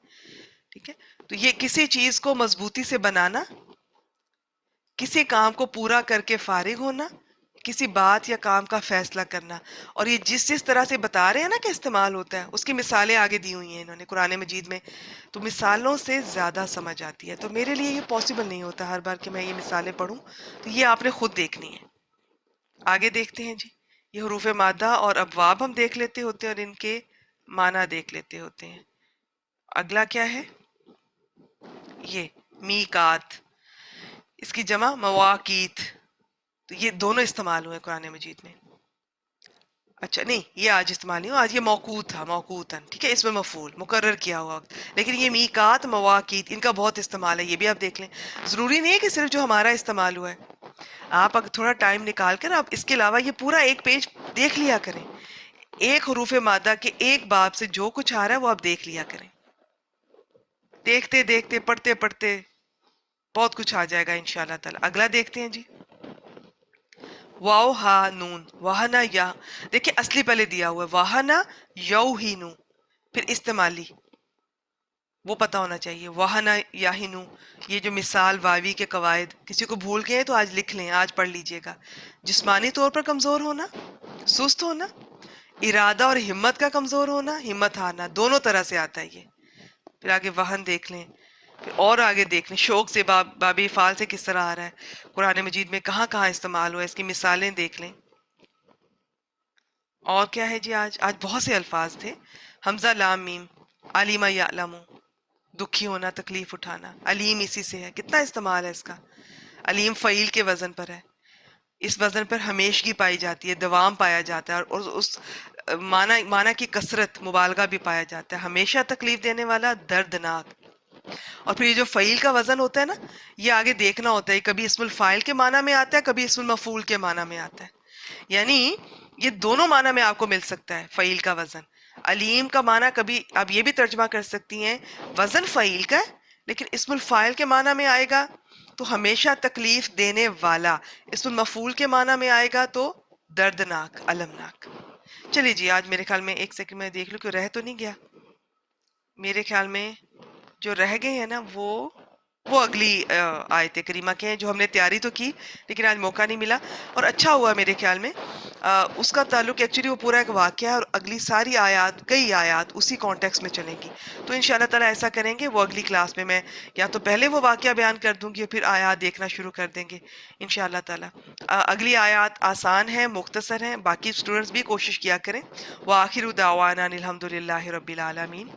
ٹھیک ہے، تو یہ کسی چیز کو مضبوطی سے بنانا، کسی کام کو پورا کر کے فارغ ہونا، کسی بات یا کام کا فیصلہ کرنا. اور یہ جس طرح سے بتا رہے ہیں نا کہ استعمال ہوتا ہے، اس کی مثالیں آگے دی ہوئی ہیں انہوں نے قرآن مجید میں، تو مثالوں سے زیادہ سمجھ آتی ہے. تو میرے لیے یہ پاسبل نہیں ہوتا ہر بار کہ میں یہ مثالیں پڑھوں، تو یہ آپ نے خود دیکھنی ہے. آگے دیکھتے ہیں جی، یہ حروف مادہ اور ابواب ہم دیکھ لیتے ہوتے ہیں اور ان کے معنی دیکھ لیتے ہوتے ہیں. اگلا کیا ہے؟ یہ میقات، اس کی جمع مواقیت. تو یہ دونوں استعمال ہوئے قرآن مجید میں. اچھا نہیں، یہ آج استعمال نہیں ہوا، آج یہ موقوت تھا، موقوتاً. ٹھیک ہے، اس میں مفعول مقرر کیا ہوا وقت. لیکن یہ میقات، مواقیت، ان کا بہت استعمال ہے، یہ بھی آپ دیکھ لیں. ضروری نہیں ہے کہ صرف جو ہمارا استعمال ہوا ہے. آپ اگر تھوڑا ٹائم نکال کر آپ اس کے علاوہ یہ پورا ایک پیج دیکھ لیا کریں. ایک حروف مادہ کے ایک باب سے جو کچھ آ رہا ہے وہ آپ دیکھ لیا کریں. دیکھتے دیکھتے، پڑھتے پڑھتے بہت کچھ آ جائے گا انشاءاللہ تعالی. اگلا دیکھتے ہیں جی، واو ہا نون، واہنا یا. دیکھیں اصلی پہلے دیا ہوا ہے واہنا یو ہی نو، پھر استعمالی وہ پتا ہونا چاہیے. واہنا یا ہی نو، یہ جو مثال واوی کے قواعد کسی کو بھول گئے تو آج لکھ لیں، آج پڑھ لیجئے گا. جسمانی طور پر کمزور ہونا، سست ہونا، ارادہ اور ہمت کا کمزور ہونا، ہمت ہارنا، دونوں طرح سے آتا ہے یہ. پھر آگے وہن دیکھ لیں، پھر اور آگے دیکھ لیں شوق سے باب فعال سے کس طرح آ رہا ہے قرآن مجید میں، کہاں کہاں استعمال ہوا ہے، اس کی مثالیں دیکھ لیں. اور کیا ہے جی، آج بہت سے الفاظ تھے. حمزہ لام میم، علیمہ یعلمو، دکھی ہونا، تکلیف اٹھانا. علیم اسی سے ہے، کتنا استعمال ہے اس کا. علیم فعیل کے وزن پر ہے، اس وزن پر ہمیشگی پائی جاتی ہے، دوام پایا جاتا ہے، اور اس معنی کی کثرت، مبالغہ بھی پایا جاتا ہے. ہمیشہ تکلیف دینے والا، دردناک. اور پھر یہ جو فعیل کا وزن ہوتا ہے نا، یہ آگے دیکھنا ہوتا ہے، کبھی اسم الفاعل کے معنی میں آتا ہے، کبھی اسم المفعول کے معنی میں آتا ہے. یعنی یہ دونوں معنی میں آپ کو مل سکتا ہے فعیل کا وزن. علیم کا معنی کبھی آپ یہ بھی ترجمہ کر سکتی ہیں وزن فعیل کا ہے، لیکن اسم الفاعل کے معنی میں آئے گا تو ہمیشہ تکلیف دینے والا. اسم المفعول کے معنی میں آئے گا تو دردناک، المناک. چلیے جی، آج میرے خیال میں ایک سیکنڈ میں دیکھ لوں کہ رہ تو نہیں گیا. میرے خیال میں جو رہ گئے ہیں نا وہ اگلی آیت کریمہ کے ہیں، جو ہم نے تیاری تو کی لیکن آج موقع نہیں ملا. اور اچھا ہوا میرے خیال میں اس کا تعلق ایکچولی وہ پورا ایک واقعہ ہے، اور اگلی ساری آیات، کئی آیات اسی کانٹیکس میں چلیں گی. تو انشاءاللہ تعالیٰ ایسا کریں گے، وہ اگلی کلاس میں میں یا تو پہلے وہ واقعہ بیان کر دوں گی اور پھر آیات دیکھنا شروع کر دیں گے انشاءاللہ تعالیٰ. اگلی آیات آسان ہیں، مختصر ہیں، باقی اسٹوڈنٹس بھی کوشش کیا کریں. وآخر دعوانا الحمدللہ رب العالمین.